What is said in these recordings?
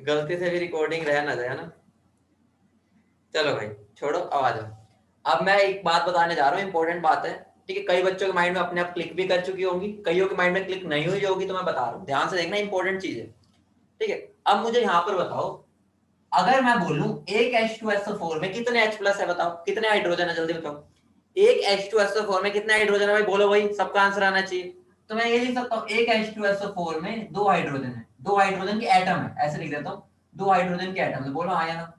गलती से भी रिकॉर्डिंग रह ना जाए ना। चलो भाई छोड़ो, अब आ जाओ। अब मैं एक बात बताने जा रहा हूँ, इंपॉर्टेंट बात है, ठीक है। कई बच्चों के माइंड में अपने आप क्लिक भी कर चुकी होंगी, कईयों के माइंड में क्लिक नहीं हुई होगी, तो मैं बता रहा हूँ, ध्यान से देखना, इंपॉर्टेंट चीज है, ठीक है। अब मुझे यहाँ पर बताओ, अगर मैं बोलूं एक H2SO4 में कितने H प्लस है, बताओ कितने हाइड्रोजन है, जल्दी बताओ। एक H2SO4 में कितने हाइड्रोजन है भाई, बोलो भाई, सबका आंसर आना चाहिए। तो मैं ये लिख सकता हूँ, एक H2SO4 में दो हाइड्रोजन है, दो हाइड्रोजन के एटम है, ऐसे लिख देता हूँ, दो हाइड्रोजन के एटम है, बोलो हाँ या ना।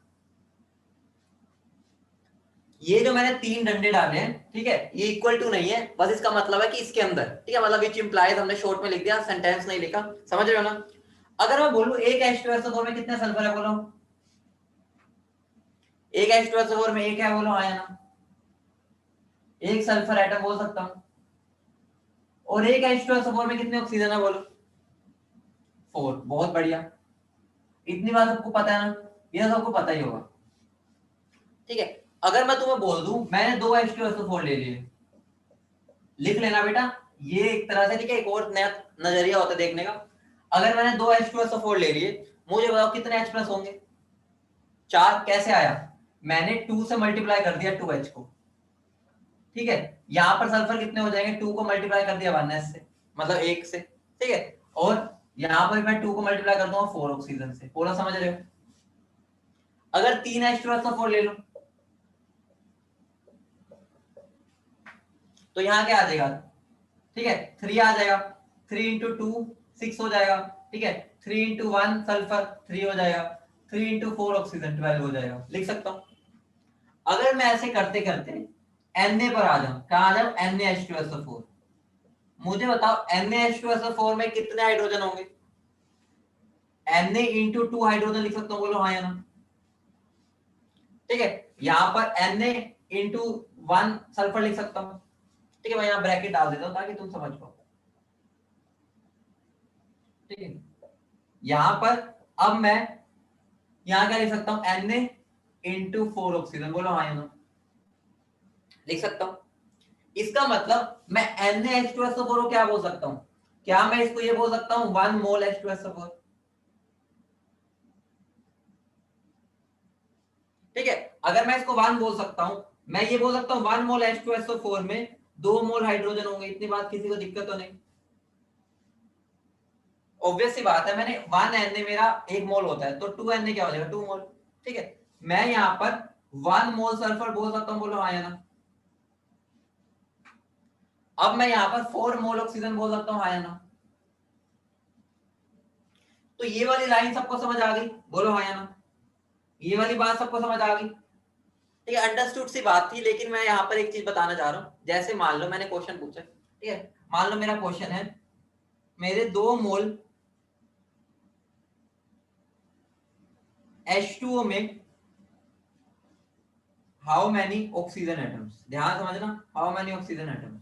ये जो मैंने तीन डंडे डाले हैं, ठीक है, ये इक्वल टू नहीं है, बस इसका मतलब है कि इसके अंदर, ठीक है, मतलब विच इंप्लाइज हमने शॉर्ट में लिख दिया, सेंटेंस नहीं लिखा, समझ रहे हो ना। अगर मैं बोलूं एक H2SO4 में कितने सल्फर है, बोलो। एक H2SO4 में एक है, बोलो हाँ या ना। एक सल्फर एटम बोल सकता हूं। और एक H2SO4 में कितने ऑक्सीजन है, बोलो। फोर, बहुत बढ़िया। इतनी बात सबको पता है ना, ये सबको पता ही होगा, ठीक है। अगर मैं तुम्हें बोल दूं मैंने दो H2SO4 ले लिए, लिख लेना बेटा, ये एक तरह से, ठीक है, एक और नया नजरिया होता है देखने का। अगर मैंने दो H2SO4 ले लिए, मुझे बताओ कितने H प्लस होंगे। चार। कैसे आया, मैंने टू से मल्टीप्लाई कर दिया टू H को, ठीक है। यहां पर सल्फर कितने हो जाएंगे, टू को मल्टीप्लाई कर दिया 1s से, मतलब एक से, ठीक है। और यहां पर मैं टू को मल्टीप्लाई कर दूंगा फोर ऑक्सीजन से, पूरा समझ रहे हो। अगर तीन H2SO4 ले लो, तो यहाँ क्या आ जाएगा, ठीक है, थ्री आ जाएगा, थ्री इंटू टू सिक्स हो जाएगा, ठीक है। Three into one sulphur three हो जाएगा, थ्री इंटू फोर ऑक्सीजन 12 हो जाएगा, लिख सकता हूं। अगर मैं ऐसे करते करते Na पर आ जाऊं, कहा आ जाऊं, NaH2SO4, मुझे बताओ NaH2SO4 में कितने हाइड्रोजन होंगे। Na इंटू टू हाइड्रोजन लिख सकता हूं, बोलो हाँ या ना। ठीक है, यहां पर Na इंटू वन सल्फर लिख सकता हूं, ठीक है। मैं यहाँ ब्रैकेट डाल देता हूं ताकि तुम समझ पाओ, ठीक है। यहां पर अब मैं यहां क्या लिख सकता हूं, Na इंटू फोर ऑक्सीजन, बोलो हाँ या ना, लिख सकता हूं। इसका मतलब मैं NaH2SO4 को क्या बोल सकता हूं, क्या मैं इसको ये बोल सकता हूं, वन मोल H2SO4, ठीक है। अगर मैं इसको वन बोल सकता हूं, मैं ये बोल सकता हूं वन मोल H2SO4 में दो मोल हाइड्रोजन होंगे, इतनी बात किसी को दिक्कत तो नहीं। ऑब्वियस सी बात है, मैंने वन Na मेरा एक मोल होता है, तो टू Na क्या हो जाएगा, टू मोल, ठीक है। मैं यहाँ पर वन मोल सल्फर बोल सकता हूँ, बोलो हाँ या ना। अब मैं यहाँ पर फोर मोल ऑक्सीजन बोल सकता हूँ, हाँ या ना। तो ये वाली लाइन सबको समझ आ गई, बोलो हाँ या ना। ये वाली बात सबको समझ आ गई, ठीक है, अंडरस्टूड सी बात थी। लेकिन मैं यहाँ पर एक चीज बताना चाह रहा हूँ, जैसे मान लो मैंने क्वेश्चन पूछा, ठीक है, मान लो मेरा क्वेश्चन है, मेरे दो मोल H2O में हाउ मैनी ऑक्सीजन एटम्स, ध्यान समझना, हाउ मैनी ऑक्सीजन एटम्स।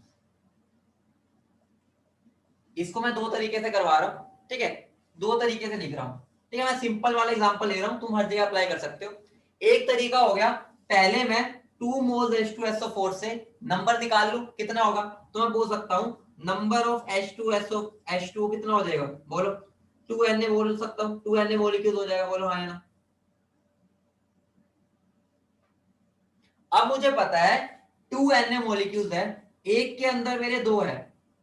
इसको मैं दो तरीके से करवा रहा हूँ, ठीक है, दो तरीके से लिख रहा हूँ, ठीक है। मैं सिंपल वाला एग्जांपल ले रहा हूँ, तुम हर जगह अप्लाई कर सकते हो। एक तरीका हो गया, पहले मैं टू मोल्स H2SO4 से नंबर निकाल लूं कितना होगा, तो मैं बोल सकता हूँ नंबर ऑफ H2 कितना हो जाएगा, बोलो। टू Na बोल सकता हूँ, टू Na मोलिक्यूल हो जाएगा, बोलो हाँ या ना। अब मुझे पता है टू Na मोलिक्यूल्स है, एक के अंदर मेरे दो है,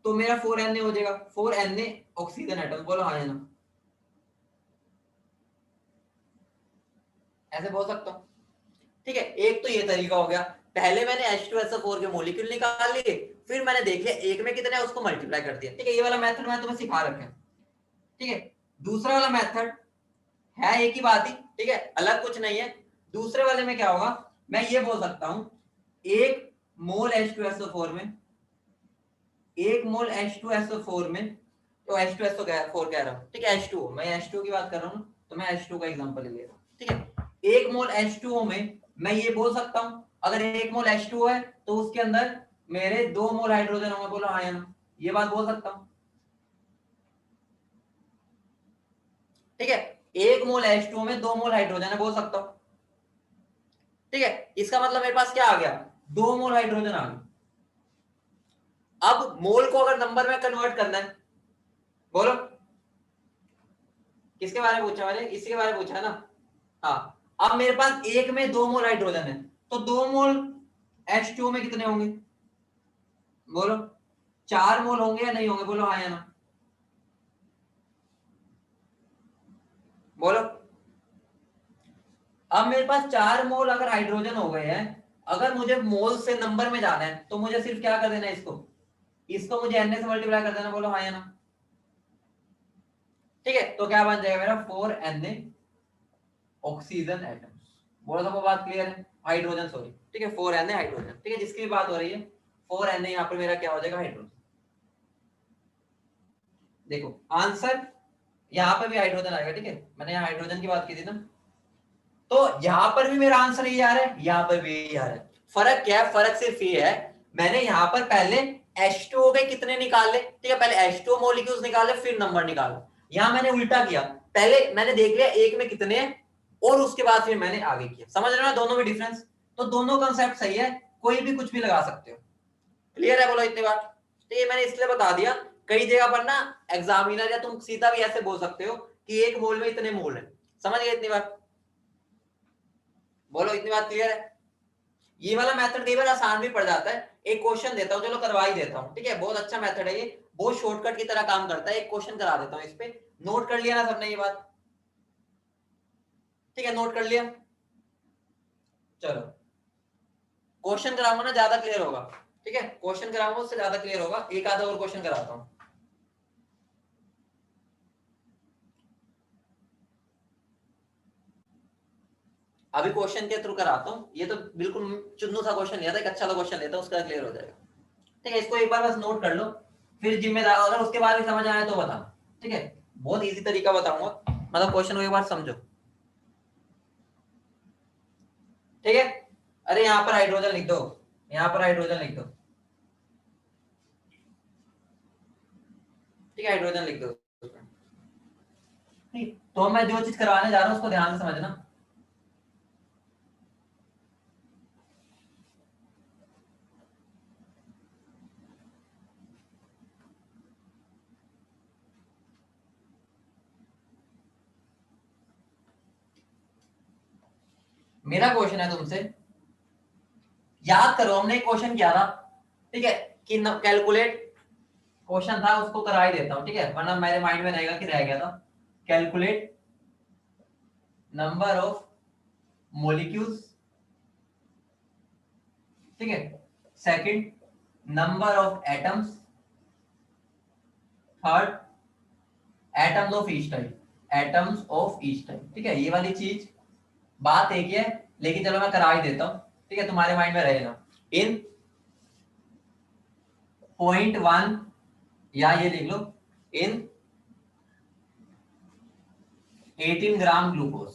तो मेरा फोर Na हो जाएगा, फोर Na ऑक्सीजन एटम, बोलो हाँ या ना। ऐसे बोल सकता हूँ, ठीक है। एक तो ये तरीका हो गया, पहले मैंने H2SO4 के मोलिक्यूल निकाल लिए, फिर मैंने देख लिया एक में कितने है, उसको मल्टीप्लाई कर दिया, ठीक है। ये वाला मेथड मैं तुम्हें सिखा रखा है, ठीक है। दूसरा वाला मेथड है एक ही बात ही, ठीक है, अलग कुछ नहीं है। दूसरे वाले में क्या होगा, मैं ये बोल सकता हूं, एक मोल H2SO4 में, एक मोल H2SO4 में, तो H2SO4 कह रहा हूं, ठीक है, H2O, मैं H2O की बात कर रहा हूं, तो मैं H2O का एग्जांपल ले रहा हूं, ठीक है। एक मोल H2O में मैं ये बोल सकता हूं, अगर एक मोल H2O है तो उसके अंदर मेरे दो मोल हाइड्रोजन होंगे, बोलो हाँ या ना, ये बात बोल सकता हूं, ठीक है। एक मोल H2O में दो मोल हाइड्रोजन है, बोल सकता हूं, ठीक है। इसका मतलब मेरे पास क्या आ गया, दो मोल हाइड्रोजन आ गया। अब मोल को अगर नंबर में कन्वर्ट करना है, बोलो, किसके बारे में पूछा मैंने? इसी के बारे में पूछा है ना। हाँ, अब मेरे पास एक में 2 मोल हाइड्रोजन है, तो 2 मोल H2O में कितने होंगे बोलो? 4 मोल होंगे या नहीं होंगे? बोलो हाँ या ना, बोलो। अब मेरे पास 4 मोल अगर हाइड्रोजन हो गए हैं, अगर मुझे मोल से नंबर में जाना है तो मुझे सिर्फ क्या कर देना है, इसको मुझे Na से मल्टीप्लाई कर देना। बोलो हाँ या ना, ठीक है। तो क्या बन जाएगा मेरा? 4Na oxygen atoms. बोलो सबको बात क्लियर है? हाइड्रोजन, सॉरी, ठीक है, 4Na हाइड्रोजन, ठीक है, जिसकी भी बात हो रही है 4Na यहाँ पर मेरा क्या हो जाएगा? हाइड्रोजन। देखो आंसर यहाँ पे भी हाइड्रोजन आएगा, ठीक है, मैंने यहाँ हाइड्रोजन की बात की थी ना, तो यहां पर भी मेरा आंसर यही आ रहा है, यहां पर भी यही आ रहा है। फर्क क्या है? फर्क सिर्फ ये है, मैंने यहां पर पहले H2O के कितने निकाले, ठीक है, पहले H2O मॉलिक्यूल्स निकाले फिर नंबर निकाला। यहां मैंने उल्टा किया, पहले मैंने देख लिया एक में कितने हैं और उसके बाद फिर मैंने आगे किया। समझ रहे हो ना दोनों में डिफरेंस? तो दोनों कंसेप्ट सही है, कोई भी कुछ भी लगा सकते हो। क्लियर है? बोलो इतनी बात। तो ये मैंने इसलिए बता दिया, कई जगह पर ना एग्जामिनर या तुम सीधा भी ऐसे बोल सकते हो कि एक मोल में इतने मोल है। समझ गए इतनी बात? बोलो इतनी बात क्लियर है? ये वाला मेथड कई बार आसान भी पड़ जाता है। एक क्वेश्चन देता हूं, चलो करवा ही देता हूं, ठीक है, बहुत अच्छा मेथड है ये, बहुत शॉर्टकट की तरह काम करता है। एक क्वेश्चन करा देता हूं, इस पे नोट कर लिया ना सबने ये बात? ठीक है, नोट कर लिया। चलो क्वेश्चन कराऊंगा ना, ज्यादा क्लियर होगा, ठीक है, क्वेश्चन कराऊंगा उससे ज्यादा क्लियर होगा। एक आधा और क्वेश्चन कराता हूं। अभी क्वेश्चन के थ्रू कराता हूं, ये तो बिल्कुल चुन्नू सा क्वेश्चन लिया था, एक अच्छा सा क्वेश्चन लेता हूं, उसका क्लियर हो जाएगा। ठीक है, इसको एक बार बस नोट कर लो, फिर जिम्मेदार, अगर उसके बाद भी समझ आया तो बता, ठीक है, बहुत इजी तरीका बताऊंगा, मतलब क्वेश्चन को एक बार समझो, ठीक है। अरे यहाँ पर हाइड्रोजन लिख दो, यहाँ पर हाइड्रोजन लिख दो, ठीक है, हाइड्रोजन लिख दो। ठीक, तो मैं जो चीज करवाने जा रहा हूँ उसको ध्यान से समझना। मेरा क्वेश्चन है तुमसे, याद करो हमने क्वेश्चन किया था, ठीक है, कि कैलकुलेट क्वेश्चन था, उसको करा ही देता हूँ, ठीक है, वरना मेरे माइंड में रहेगा कि रह गया था। कैलकुलेट नंबर ऑफ मोलिक्यूल्स, ठीक है, second number of atoms, third atoms of each type, atoms of each type, ठीक है, ये वाली चीज बात एक ही है, लेकिन चलो मैं करा ही देता हूं, ठीक है, तुम्हारे माइंड में रहेगा। इन .1, या ये लिख लो, इन 18 ग्राम ग्लूकोज।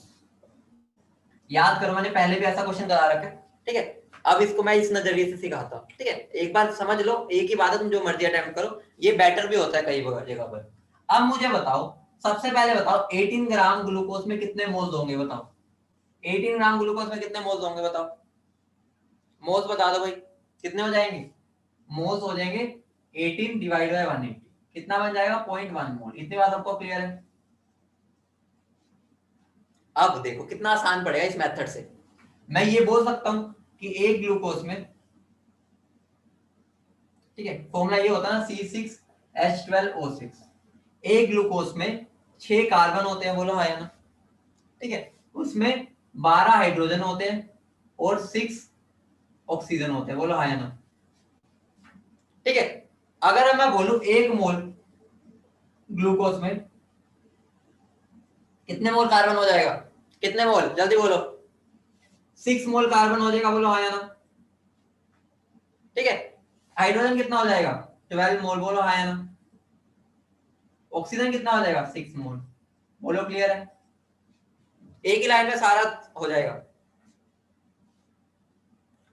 याद करो मैंने पहले भी ऐसा क्वेश्चन करा रखा है, ठीक है, अब इसको मैं इस नजरिए से सिखाता हूँ, ठीक है, एक बार समझ लो, एक ही बात है, तुम जो मर्जी अटेम्प्ट करो, ये बेटर भी होता है कई जगह पर। अब मुझे बताओ, सबसे पहले बताओ 18 ग्राम ग्लूकोज में कितने मोल्स होंगे? बताओ 18 ग्राम ग्लूकोज में कितने मोल्स होंगे? बताओ मोल्स बता दो भाई, कितने हो जाएंगे? मोल्स हो जाएंगे 18 डिवाइड बाय 180, कितना बन जाएगा? 0.1 मोल। इतनी बात आपको क्लियर है? अब देखो कितना आसान पड़ेगा इस मेथड से। मैं ये बोल सकता हूं कि एक ग्लूकोज में, ठीक है, फॉर्मूला ये होता है ना C6H12O6, एक ग्लूकोज में 6 कार्बन होते हैं, बोलो हाँ या ना, ठीक है, उसमें 12 हाइड्रोजन होते हैं और 6 ऑक्सीजन होते हैं, बोलो हाँ या ना, ठीक है। अगर मैं बोलूं एक मोल ग्लूकोज में कितने मोल कार्बन हो जाएगा? कितने मोल? जल्दी बोलो। 6 मोल कार्बन हो जाएगा, बोलो हाँ या ना, ठीक है। हाइड्रोजन कितना हो जाएगा? 12 मोल, बोलो हाँ या ना। ऑक्सीजन कितना हो जाएगा? 6 मोल, बोलो क्लियर है? एक ही लाइन में सारा हो जाएगा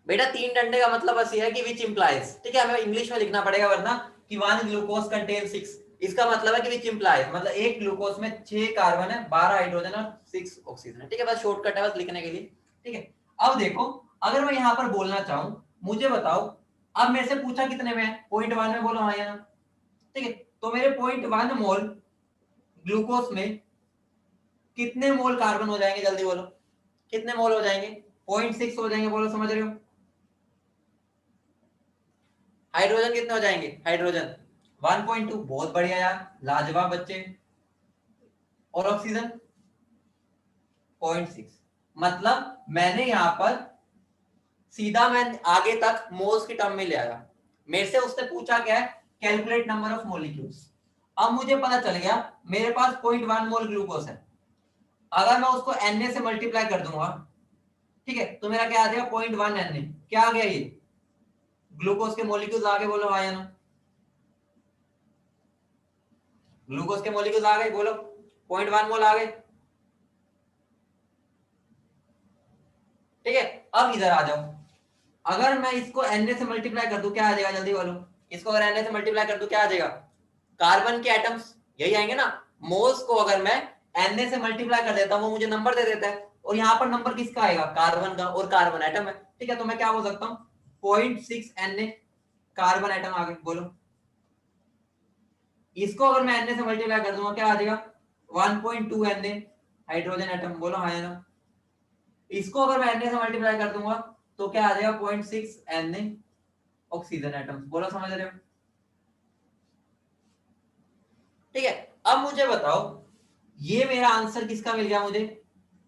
बेटा। 3 डंडे का मतलब बस ये है कि विच इंप्लाइज, ठीक है, हमें इंग्लिश में लिखना पड़ेगा वरना, कि 1 ग्लूकोज कंटेन 6, इसका मतलब है कि विच इंप्लाइज, मतलब एक ग्लूकोज में 6 कार्बन है, 12 हाइड्रोजन और 6 ऑक्सीजन है, ठीक है, बस शॉर्टकट है बस लिखने के लिए, ठीक है। अब देखो, अगर मैं यहां पर बोलना चाहूं, मुझे बताओ, अब मेरे से पूछा कितने में है? 0.1 में, बोलो हाँ या ना, ठीक है, तो मेरे 0.1 मोल ग्लूकोज में कितने मोल कार्बन हो जाएंगे, जल्दी बोलो कितने मोल हो जाएंगे? 0.6 हो जाएंगे, बोलो समझ रहे हो? हाइड्रोजन कितने हो जाएंगे? हाइड्रोजन 1.2, बहुत बढ़िया यार, लाजवाब बच्चे। और ऑक्सीजन 0.6। मतलब मैंने यहां पर सीधा मैं आगे तक मोल्स की टर्म में ले आया। मेरे से उसने पूछा क्या है, कैलकुलेट नंबर ऑफ मोलिक्यूल्स। अब मुझे पता चल गया मेरे पास 0.1 मोल ग्लूकोज है, अगर मैं उसको Na से मल्टीप्लाई कर दूंगा, ठीक है, तो मेरा क्या आ जाएगा 0.1 Na। क्या आ गया ये? ग्लूकोज के मोलिक्यूल्स आगे, बोलो हाँ या ना? ग्लूकोज के मोलिक्यूल्स आ गए, बोलो 0.1 मोल आ गए। ठीक है, अब इधर आ जाओ, अगर मैं इसको Na से मल्टीप्लाई कर दूं क्या आ जाएगा, जल्दी बोलो। इसको अगर Na से मल्टीप्लाई कर दूं क्या आ जाएगा? कार्बन के एटम्स यही आएंगे ना। मोल्स को अगर मैं Na से मल्टीप्लाई कर देता हूं वो मुझे नंबर दे देता है, और यहाँ पर नंबर किसका आएगा? कार्बन का, और कार्बन एटम है। ठीक है, तो मैं क्या बोल सकता हूँ 0.6 Na कार्बन एटम आ गए, बोलो। इसको अगर मैं Na से मल्टीप्लाई कर दूंगा क्या आ जाएगा? 1.2 Na हाइड्रोजन एटम, बोलो हाँ या ना? इसको अगर मैं Na से मल्टीप्लाई कर दूंगा तो क्या आ जाएगा 0.6 Na ऑक्सीजन एटम्स, बोलो समझ रहे हो? ठीक है, अब मुझे बताओ ये मेरा आंसर किसका मिल गया मुझे?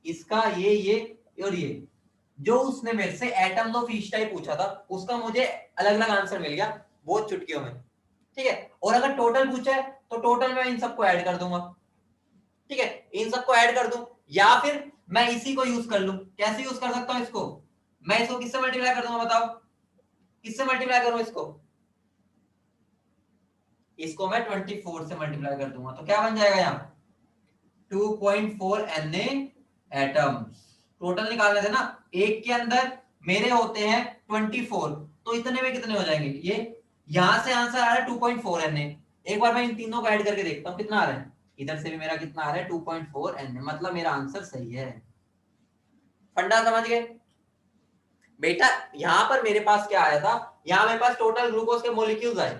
इसका, ये और ये। जो उसने मेरे से एटम्स ऑफ ईच टाइप पूछा था उसका मुझे अलग अलग आंसर मिल गया बहुत चुटकियों में। ठीक है, और अगर टोटल पूछा है तो टोटल में इन सबको ऐड कर दूंगा। ठीक है, इन सबको ऐड कर दूं, या फिर मैं इसी को यूज कर लूं। कैसे यूज कर सकता हूं इसको? मैं इसको किससे मल्टीप्लाई कर दूंगा, बताओ किससे मल्टीप्लाई करूं इसको? इसको मैं 24 से मल्टीप्लाई कर दूंगा, तो क्या बन जाएगा यहाँ 2.4 Na एटम्स। टोटल निकालने थे ना, एक के अंदर मेरे होते हैं 24, तो इतने में कितने हो जाएंगे ये? यहां से आंसर आ रहा है 2.4 Na। एक बार मैं इन तीनों को ऐड करके देखता हूँ कितना आ रहा है। इधर से भी मेरा कितना आ रहा है 2.4 Na, मतलब मेरा आंसर सही है। फंडा समझ गए बेटा? यहां पर मेरे पास क्या आया था, यहां मेरे पास टोटल ग्लूकोज के मोलिक्यूल्स आए।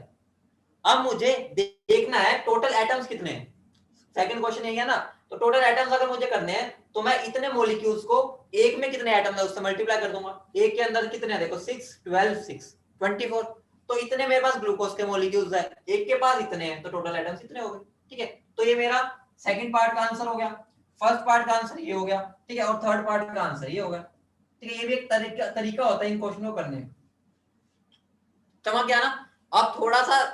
अब मुझे देखना है टोटल एटम्स कितने हैं। सेकंड क्वेश्चन यही है ना, तो टोटल एटम्स अगर मुझे करने हैं तो मैं इतने मॉलिक्यूल्स को एक में कितने एटम है उससे मल्टीप्लाई कर दूंगा। एक के अंदर कितने हैं, देखो 6 12 6 24, तो इतने मेरे पास ग्लूकोज के मॉलिक्यूल्स है, एक के पास इतने हैं, तो टोटल एटम्स इतने हो गए। ठीक है, तो ये मेरा सेकंड पार्ट का आंसर हो गया। फर्स्ट पार्ट का आंसर ये हो गया, ठीक है, और थर्ड पार्ट का आंसर ये हो गया। ठीक है, ये भी एक तरीका होता है इन क्वेश्चन को करने का। चमक गया ना? अब थोड़ा सा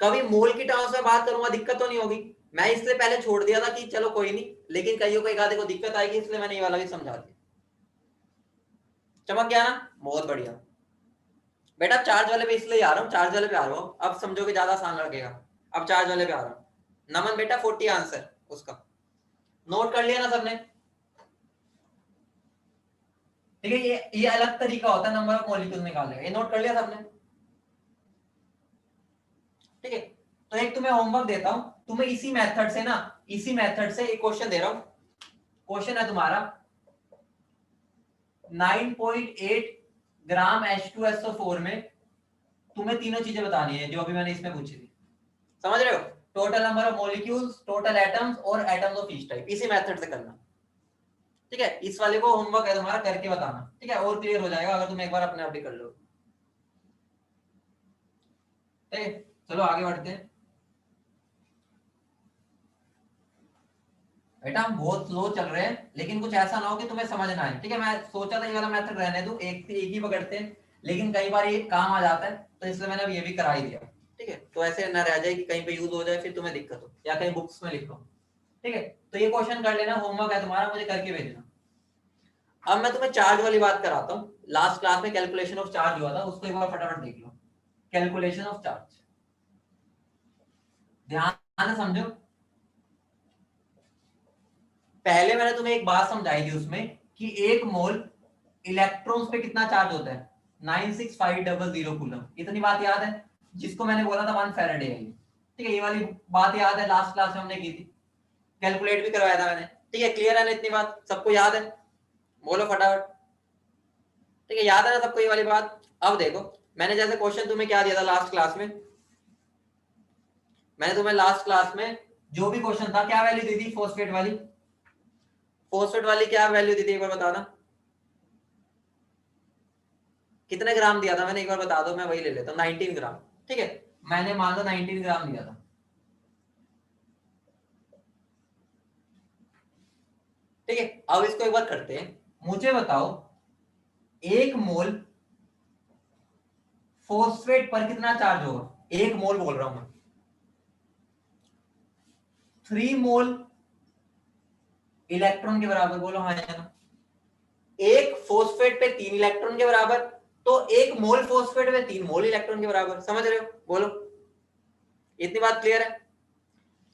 कभी मोल की टर्म्स में बात करूंगा, दिक्कत तो नहीं होगी। मैं इसलिए पहले छोड़ दिया था कि चलो कोई नहीं, लेकिन कईयों को एक आधे को दिक्कत आएगी, इसलिए मैंने ये वाला भी समझा दिया। चमक गया ना? बहुत बढ़िया बेटा। चार्ज वाले पे इसलिए आ रहा हूँ, चार्ज वाले पे आ रहा हूँ, अब समझोगे ज्यादा आसान लगेगा। अब चार्ज वाले पे आ रहा हूँ। नमन बेटा 40 आंसर उसका नोट कर लिया ना सबने? ठीक है, ये अलग तरीका होता है नंबर ऑफ मॉलिक्यूल निकालने का, ये नोट कर लिया सबने? ठीक है, तो एक तुम्हें होमवर्क देता हूं, तुम्हें इसी मेथड से ना, इसी मेथड से एक क्वेश्चन दे रहा हूं। क्वेश्चन है तुम्हारा 9.8 ग्राम H2SO4 में तुम्हें तीनों चीजें बतानी है जो अभी मैंने इसमें पूछी थी। समझ रहे हो? Total number of molecules, total atoms और एटम्स ऑफ ईच टाइप, इसी मेथड से करना। ठीक है, इस वाले को होमवर्क है तुम्हारा, करके बताना। ठीक है, और क्लियर हो जाएगा अगर तुम एक बार अपने आप भी कर लो। ठीक है, चलो आगे बढ़ते हैं। बेटा हम बहुत स्लो चल रहे हैं, लेकिन कुछ ऐसा ना हो कि तुम्हें समझ ना आए। ठीक है, मैं सोचा था ये वाला मेथड रहने दूं, एक ही पकड़ते हैं, लेकिन कई बार ये काम आ जाता है, तो इसलिए मैंने अब ये भी करा ही दिया। ठीक है, तो ऐसे ना रह जाए कि कहीं पे यूज हो जाए फिर तुम्हें दिक्कत हो, या कहीं बुक्स में लिखो। ठीक है, तो ये क्वेश्चन कर लेना, होमवर्क है तुम्हारा, मुझे करके भेजना। अब मैं तुम्हें चार्ज वाली बात कराता हूँ। लास्ट क्लास में कैलकुलेशन ऑफ चार्ज हुआ था, उसको एक बार फटाफट देख लो। कैलकुलेशन ऑफ चार्ज, ध्यान से समझो। पहले मैंने तुम्हें एक बात समझाई थी उसमें कि एक मोल इलेक्ट्रॉन्स पे कितना चार्ज होता है, 96500 कूलम। इतनी बात याद है, जिसको मैंने बोला था 1 फैराडे है। ठीक है, ये वाली बात याद है, लास्ट क्लास में हमने की थी, कैलकुलेट भी करवाया था मैंने। ठीक है, क्लियर है ना? इतनी बात सबको याद है? बोलो फटाफट। ठीक है, याद है ना सबको ये वाली बात? अब देखो, मैंने जैसे क्वेश्चन तुम्हें क्या दिया था लास्ट क्लास में, मैंने तुम्हें लास्ट क्लास में जो भी क्वेश्चन था क्या वैल्यू दी थी फॉस्फेट वाली? फॉस्फेट वाली क्या वैल्यू दी थी एक बार बताना, कितने ग्राम दिया था मैंने, एक बार बता दो, मैं वही ले लेता हूँ, 19 ग्राम। ठीक है, मैंने मान लो 19 ग्राम दिया था। ठीक है, अब इसको एक बार करते हैं, मुझे बताओ 1 मोल फॉस्फेट पर कितना चार्ज होगा, 1 मोल बोल रहा हूं मैं। 3 मोल इलेक्ट्रॉन के बराबर, बोलो हाँ या ना। एक फॉस्फेट पे 3 इलेक्ट्रॉन के बराबर, तो 1 मोल फॉस्फेट पे 3 मोल इलेक्ट्रॉन के बराबर, समझ रहे हो, बोलो, इतनी बात क्लियर है।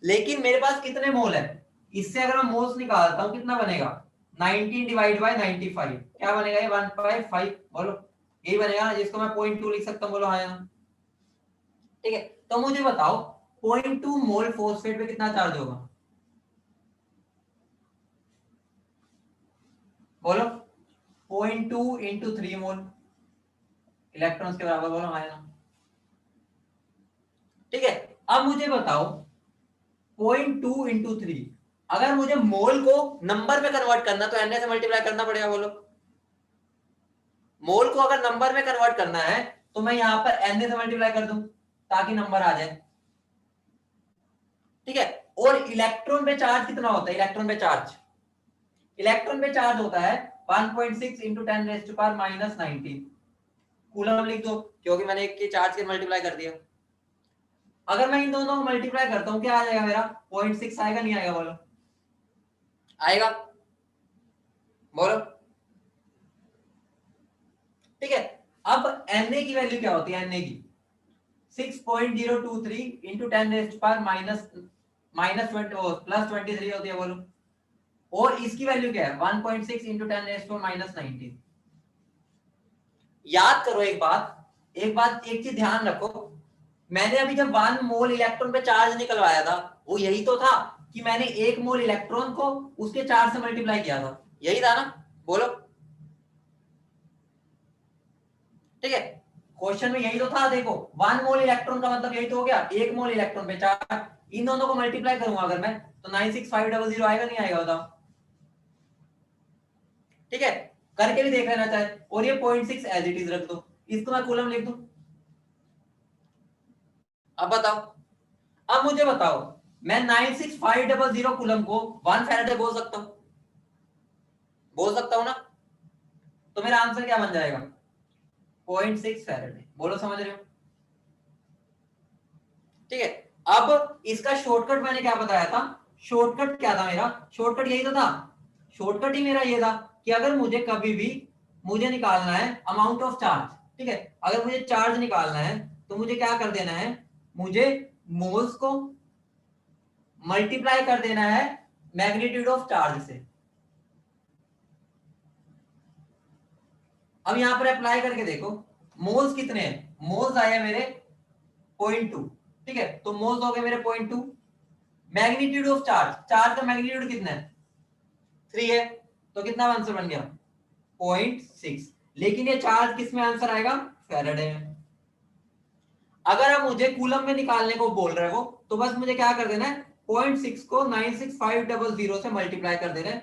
लेकिन मेरे पास कितने मोल है, इससे अगर मैं मोल्स निकालता हूं कितना बनेगा, 19 डिवाइड बाय 95, क्या बनेगा ये 1/5, बोलो यही बनेगा ना, जिसको मैं 0.2 लिख सकता हूं, बोलो हाँ या ना। ठीक है, तो मुझे बताओ 0.2 मोल फॉस्फेट पे कितना चार्ज होगा, बोलो 0.2 इंटू 3 मोल इलेक्ट्रॉन्स के बराबर, बोलो हाँ या ना। ठीक है, अब मुझे बताओ 0.2 इंटू 3, अगर मुझे मोल को नंबर में कन्वर्ट करना तो एन से मल्टीप्लाई करना पड़ेगा, बोलो। मोल को अगर नंबर में कन्वर्ट करना है तो मैं यहां पर एन से मल्टीप्लाई कर दूं ताकि नंबर आ जाए। ठीक है, और इलेक्ट्रॉन पे चार्ज कितना होता है, इलेक्ट्रॉन पे चार्ज होता है 1.6 इंटू 10⁻⁻19 कूलम लिख दो, क्योंकि मैंने एक के चार्ज के मल्टीप्लाई कर दिया। अगर मैं इन दोनों को मल्टीप्लाई करता हूं क्या आ जाएगा मेरा, 0.6 आएगा, नहीं आएगा, बोलो आएगा, बोलो। ठीक है, अब Na की वैल्यू क्या होती है, Na की 6.023 इंटू 10⁻⁻+23 होती है, बोलो। और इसकी वैल्यू क्या है, 1.6 इंटू 10⁻⁻19। याद करो एक चीज ध्यान रखो, मैंने अभी जब 1 मोल इलेक्ट्रॉन पे चार्ज निकलवाया था वो यही तो था कि मैंने 1 मोल इलेक्ट्रॉन को उसके चार्ज से मल्टीप्लाई किया था, यही था ना, बोलो। ठीक है, क्वेश्चन में यही तो था, देखो 1 मोल इलेक्ट्रॉन का मतलब यही तो हो गया, 1 मोल इलेक्ट्रॉन पे चार्ज, इन दोनों को मल्टीप्लाई करूंगा अगर मैं तो 96500 आएगा, नहीं आएगा, बताओ। ठीक है, करके भी देख लेना चाहे, और ये 0.6 एज इट इज रख दो, इसको मैं कूलम लिख दूं। अब बताओ, अब मुझे बताओ मैं 96500 कूलम को 1 फैराडे बोल सकता हूं ना, तो मेरा आंसर क्या बन जाएगा, 0.6 फैराडे, बोलो समझ रहे हो। ठीक है, अब इसका शॉर्टकट मैंने क्या बताया था, शॉर्टकट क्या था मेरा, शॉर्टकट यही तो था, शॉर्टकट ही मेरा ये था कि अगर मुझे कभी भी मुझे निकालना है अमाउंट ऑफ चार्ज, ठीक है, अगर मुझे चार्ज निकालना है तो मुझे क्या कर देना है, मुझे मोल्स को मल्टीप्लाई कर देना है मैग्नीट्यूड ऑफ चार्ज से। अब यहां पर अप्लाई करके देखो, मोल्स कितने हैं, मोल्स आए मेरे 0.2, ठीक है, तो मोल्स हो गए मेरे 0.2, मैग्नीट्यूड ऑफ चार्ज, चार्ज का मैग्नीट्यूड कितना है 3 है, तो कितना आंसर बन गया 0.6, लेकिन ये चार्ज किस में आंसर आएगा, फैराडे में। अगर आप मुझे कूलम में निकालने को बोल रहे हो तो बस मुझे क्या कर देना है, 0.6 को 96500 से मल्टीप्लाई कर देना है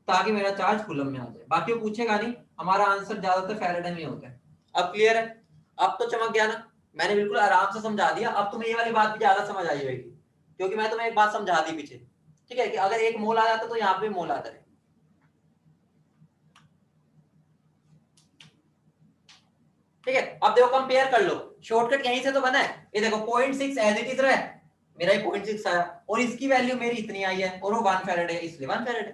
ताकि मेरा चार्ज कूलम में आ जाए, बाकी वो पूछेगा नहीं, हमारा आंसर ज्यादातर फैराडे में होता है। अब क्लियर है, अब तो चमक गया ना, मैंने बिल्कुल आराम से समझा दिया, अब तुम्हें ये वाली बात भी ज्यादा समझ आई होगी क्योंकि मैं तुम्हें एक बात समझा दी पीछे। ठीक है, कि अगर 1 मोल आ जाता तो यहाँ पे मोल आता है। ठीक है, अब देखो कंपेयर कर लो, शॉर्टकट यहीं से तो बना है, ये देखो 0.6 एज इट इज रहा है, मेरा ये 0.6 आया और इसकी वैल्यू मेरी इतनी आई है और वो 1 फैराडे है, इसलिए 1 फैराडे।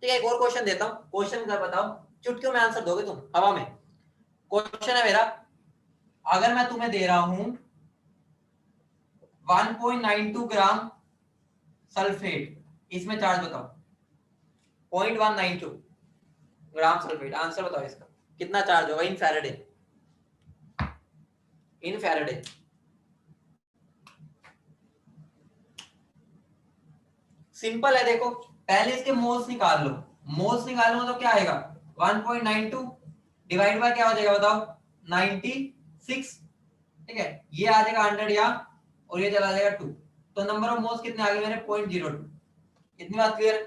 ठीक है, एक और क्वेश्चन देता हूं, क्वेश्चन का बताओ, चुटकियों में आंसर दोगे तुम हवा में। क्वेश्चन है मेरा, अगर मैं तुम्हें दे रहा हूं 1.92 ग्राम सल्फेट, इसमें चार्ज बताओ, 0.192 ग्राम सल्फेट, आंसर बताओ इसका कितना चार्ज होगा इन फैराडे, इन फैराडे। सिंपल है, देखो पहले इसके मोल्स निकाल लो, मोल्स निकालो तो क्या आएगा 1.92 डिवाइड बाय क्या हो जाएगा बताओ 96। ठीक है, ये आ जाएगा 100 यहाँ और ये चला जाएगा 2, तो नंबर ऑफ मोल्स कितने आ गए मेरे 0.02। इतनी बात क्लियर है।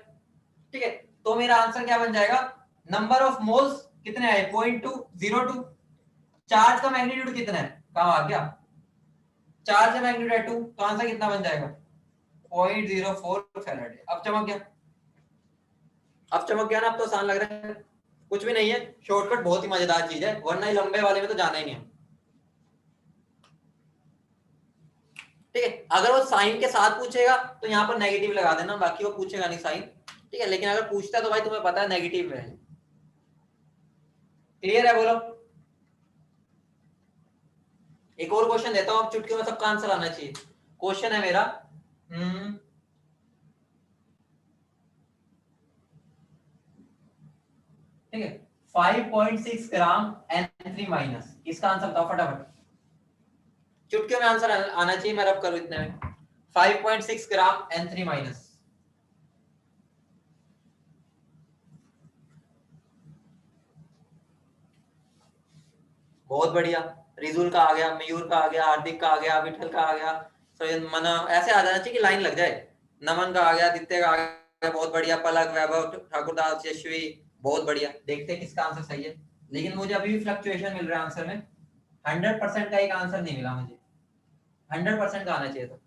ठीक है, तो मेरा आंसर क्या बन जाएगा, नंबर ऑफ मोल्स कितने आए 0.202, चार्ज का मैग्नीट्यूड कितना है, कहां आ गया, चार्ज का मैग्नीट्यूड है 2, तो आंसर कितना बन जाएगा 0.04 फैराड। अब चमक गया, अब चमक गया ना, अब तो आसान लग रहा है, कुछ भी नहीं है, शॉर्टकट बहुत ही मजेदार चीज है, वरना ही लंबे वाले में तो जाना ही नहीं है। ठीक है, अगर वो साइन के साथ पूछेगा तो यहाँ पर नेगेटिव लगा देना, बाकी वो पूछेगा नहीं साइन, ठीक है, लेकिन अगर पूछता है तो भाई तुम्हें पता है नेगेटिव है। क्लियर है, बोलो। एक और क्वेश्चन देता हूं, अब चुटकी में सबका आंसर आना चाहिए। क्वेश्चन है मेरा, ठीक है, 5.6 ग्राम N3 माइनस, इसका आंसर बताओ फटाफट, चुटकियों में आंसर आना चाहिए, मैं रब करूं इतने में, 5.6 ग्राम N3 माइनस, बहुत बढ़िया, रिजुल का आ गया, मयूर का आ गया, हार्दिक का आ गया, विठल का आ गया, मन ऐसे आ जाना चाहिए कि लाइन लग जाए, नमन का आ गया, दित्य का आ गया, बहुत बढ़िया, पलक, वैभव, ठाकुरदास, यशवी, बहुत बढ़िया, देखते हैं किसका आंसर सही है, लेकिन मुझे अभी भी फ्लक्चुएशन मिल रहा है आंसर में, 100% का एक आंसर नहीं मिला मुझे, 100% का आना चाहिए था।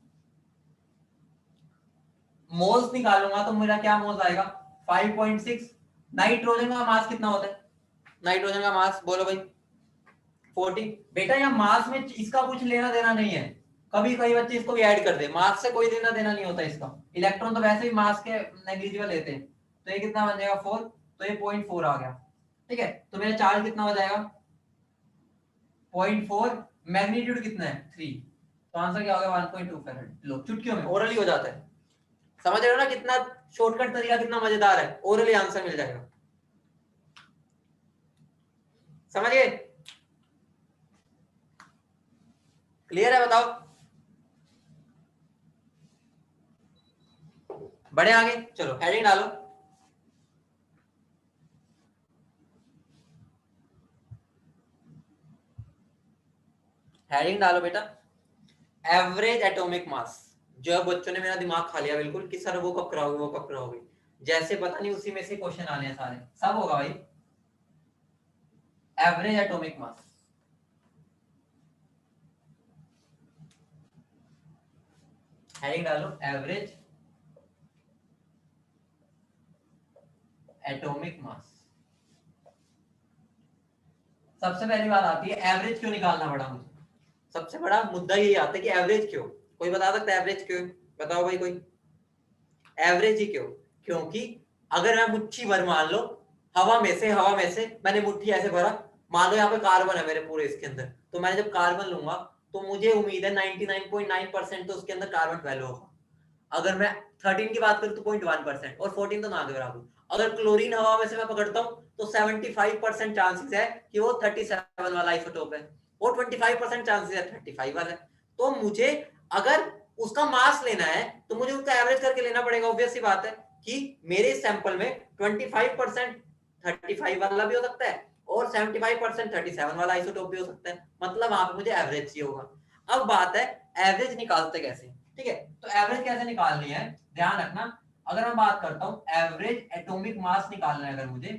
मोल्स निकालूंगा तो मेरा क्या मोल्स आएगा 5.6, नाइट्रोजन का मास कितना होता है, नाइट्रोजन का मास बोलो भाई 40, बेटा यहाँ मास में इसका कुछ लेना देना नहीं है, कभी कई बच्चे इसको भी ऐड कर दे, मास से कोई लेना देना नहीं होता इसका, इलेक्ट्रॉन तो वैसे ही मास के नेग्लिजिबल लेते हैं, तो ये कितना बन जाएगा 4, तो ये 0.4 आ गया, ठीक है, तो मेरा चार्ज कितना हो जाएगा 0.4, मैग्नीट्यूड कितना है 3, तो आंसर क्या होगा 1.2 फैराड। लो चुटकियों में ओरली हो जाता है, समझ रहे हो ना कितना शॉर्टकट तरीका, कितना मजेदार है, ओरली आंसर मिल जाएगा, समझ गए, क्लियर है, बताओ, बढ़े आगे, चलो हेडिंग डालो, हेडिंग डालो बेटा, एवरेज एटॉमिक मास, जो बच्चों ने मेरा दिमाग खा लिया बिल्कुल कि सर वो कब कराओगे, वो कब कराओगे, जैसे पता नहीं उसी में से क्वेश्चन आने हैं सारे, सब होगा भाई, एवरेज एटॉमिक मास, हेडिंग डालो एवरेज एटॉमिक मास, सबसे पहली बात आती है एवरेज क्यों निकालना पड़ा मुझे, सबसे बड़ा मुद्दा यही आता है कि एवरेज क्यों, कोई बता सकता है एवरेज क्यों, बताओ भाई कोई, एवरेज ही क्यों, क्योंकि अगर मैं मुट्ठी भर मान लो हवा में से मैंने मुट्ठी ऐसे भरा, मान लो यहाँ पे कार्बन है मेरे पूरे इसके अंदर, तो मैंने जब कार्बन लूंगा तो मुझे उम्मीद है 99.9% तो उसके अंदर कार्बन वैल्यू होगा, अगर मैं 13 की बात करूं तो 0.1% और 14 तो ना के बराबर, अगर क्लोरीन हवा में से मैं पकड़ता हूं तो 75% चांसेस है कि वो 37 वाला आइसोटोप है, वो 25% चांसेस है 35 वाला है, तो मुझे अगर उसका मास लेना है तो मुझे उसका एवरेज करके लेना पड़ेगा, ऑब्वियस सी बात है कि मेरे सैंपल में 25% 35 वाला भी हो सकता है और 75% 37 वाला आइसोटोप भी हो सकता है, मतलब वहां पे मुझे एवरेज चाहिए होगा। अब बात है एवरेज निकालते कैसे, ठीक है, तो एवरेज कैसे निकालनी है, ध्यान रखना, अगर मैं बात करता हूं एवरेज एटॉमिक मास निकालना है अगर मुझे,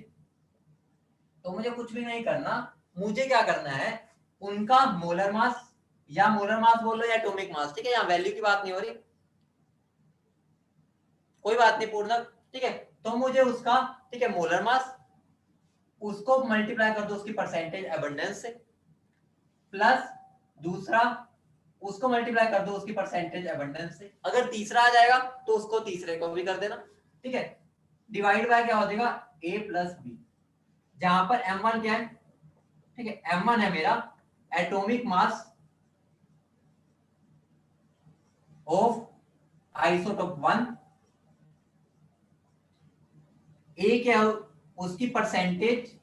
तो मुझे कुछ भी नहीं करना, मुझे क्या करना है उनका मोलर मास, या मोलर मास बोल लो या एटॉमिक मास, ठीक है, यहाँ वैल्यू की बात नहीं हो रही, कोई बात नहीं पूर्ण, ठीक है, तो मुझे उसका, ठीक है, मोलर मास, उसको मल्टीप्लाई कर दो उसकी परसेंटेज एबंडेंस से, प्लस दूसरा उसको मल्टीप्लाई कर दो उसकी परसेंटेज एबंडेंस से, अगर तीसरा आ जाएगा तो उसको तीसरे को भी कर देना, ठीक है, डिवाइड बाय क्या हो जाएगा a प्लस बी, जहां पर m1 क्या है, ठीक है, m1 है मेरा atomic mass of isotope 1, a क्या है उसकी परसेंटेज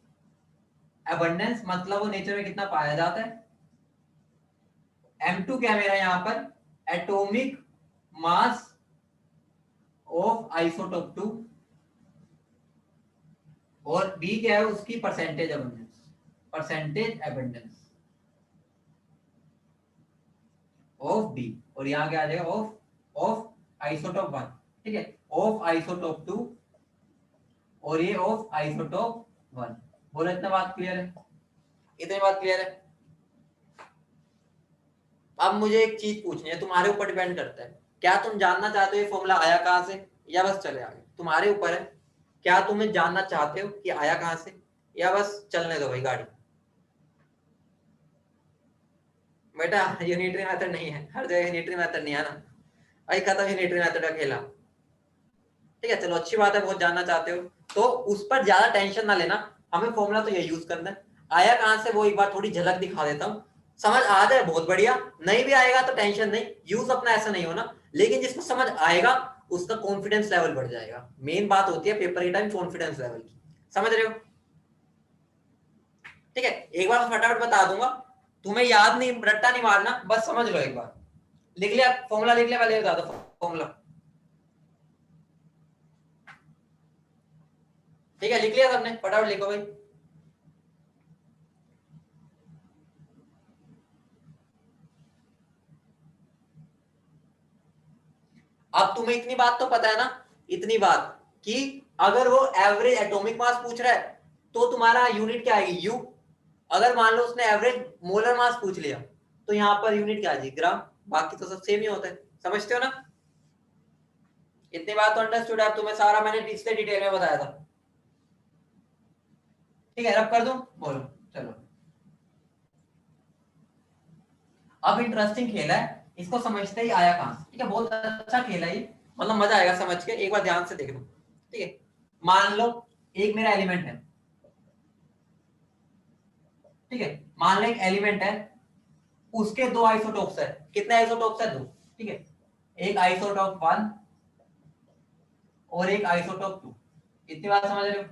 एबंडेंस, मतलब वो नेचर में कितना पाया जाता है, m2 क्या है मेरा यहां पर एटॉमिक मास ऑफ आइसोटोप 2, और b क्या है उसकी percentage abundance, percentage abundance of b, और यहां क्या आ जाएगा ऑफ ऑफ आइसोटोप 1, ठीक है, ऑफ आइसोटोप 2 और ये ऑफ आइसोटोप 1। बोलो इतना बात क्लियर है? इतनी बात क्लियर है? अब मुझे एक चीज पूछनी है, तुम्हारे ऊपर डिपेंड करता है, क्या तुम जानना चाहते हो ये फॉर्मूला आया कहां से, या बस चले आगे? तुम्हारे ऊपर है, क्या तुम्हें जानना चाहते हो कि आया कहां से, या बस चलने दो भाई गाड़ी? बेटा यूनिटरी मेथड नहीं है, हर जगह यूनिटरी मेथड नहीं है ना भाई, खत्म यूनिटरी मेथड का खेला। ठीक है, चलो अच्छी बात है, बहुत जानना चाहते हो तो उस पर ज्यादा टेंशन ना लेना, हमें फॉर्मूला तो ये यूज करना है। आया कहां से वो एक बार थोड़ी झलक दिखा देता हूँ, समझ आ जाए बहुत बढ़िया, नहीं भी आएगा तो टेंशन नहीं, यूज अपना ऐसा नहीं होना, लेकिन जिसको समझ आएगा उसका कॉन्फिडेंस लेवल बढ़ जाएगा। मेन बात होती है पेपर के टाइम कॉन्फिडेंस लेवल की, समझ रहे हो? ठीक है, एक बार फटाफट बता दूंगा, तुम्हें याद नहीं, रट्टा नहीं मारना, बस समझ लो एक बार। लिख लिया फॉर्मूला? लिख लिया? पहले बता दो फॉर्मूला। ठीक है, लिख लिया सबने? फटाफट लिखो भाई। अब तुम्हें इतनी बात तो पता है ना, इतनी बात कि अगर वो एवरेज एटॉमिक मास पूछ रहा है तो तुम्हारा यूनिट क्या आएगी? यू। अगर मान लो उसने एवरेज मोलर मास पूछ लिया तो यहाँ पर यूनिट क्या आ जाएगी? ग्राम। बाकी तो सब सेम ही होता है, समझते हो ना? इतनी बात तो अंडरस्टूड है, अब तुम्हें सारा मैंने पिछले डिटेल में बताया था। ठीक है, रब कर दूं? बोलो चलो। अब इंटरेस्टिंग खेल है, इसको समझते ही आया कहां से। ठीक है, बहुत अच्छा खेल है ये, मतलब मजा आएगा समझ के, एक बार ध्यान से देखना। ठीक है, मान लो एक मेरा एलिमेंट है, ठीक है, मान लो एक एलिमेंट है, उसके दो आइसोटोप्स है। कितने आइसोटोप्स है? दो। ठीक है, एक आइसोटोप 1 और एक आइसोटोप 2। इतनी बात समझ रहे हो?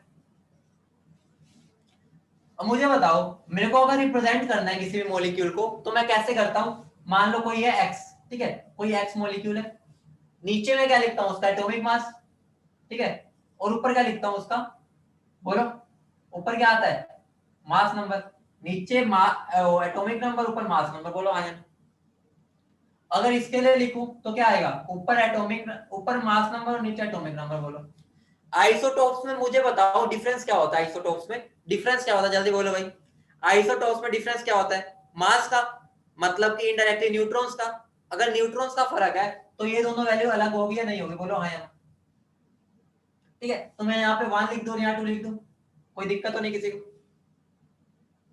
अब मुझे बताओ, मेरे को अगर रिप्रेजेंट करना है किसी भी मॉलिक्यूल को तो मैं कैसे करता हूं? मान लो कोई है एक्स, ठीक है, कोई एक्स मॉलिक्यूल है, नीचे में क्या लिखता हूं? उसका एटॉमिक मास, ठीक है, और ऊपर क्या लिखता हूं उसका? बोलो, ऊपर क्या आता है? Mass number. नीचे एटॉमिक नंबर, ऊपर मास नंबर। बोलो आयन। अगर इसके लिए लिखूं तो क्या आएगा? ऊपर एटॉमिक, ऊपर मास नंबर और नीचे एटॉमिक नंबर। बोलो आइसोटोप्स में मुझे बताओ डिफरेंस क्या होता है? आइसोटोप्स में डिफरेंस क्या होता है? जल्दी बोलो भाई। आइसोटोप्स में डिफरेंस क्या होता है? मास का, मतलब कि इनडायरेक्टली न्यूट्रॉन्स का। अगर न्यूट्रॉन्स का फर्क है तो ये दोनों वैल्यू अलग होगी या नहीं होगी? बोलो हाँ या ना। ठीक है, तो मैं यहाँ पे 1 लिख दूं, यहाँ 2 लिख दूं, कोई दिक्कत तो नहीं किसी को?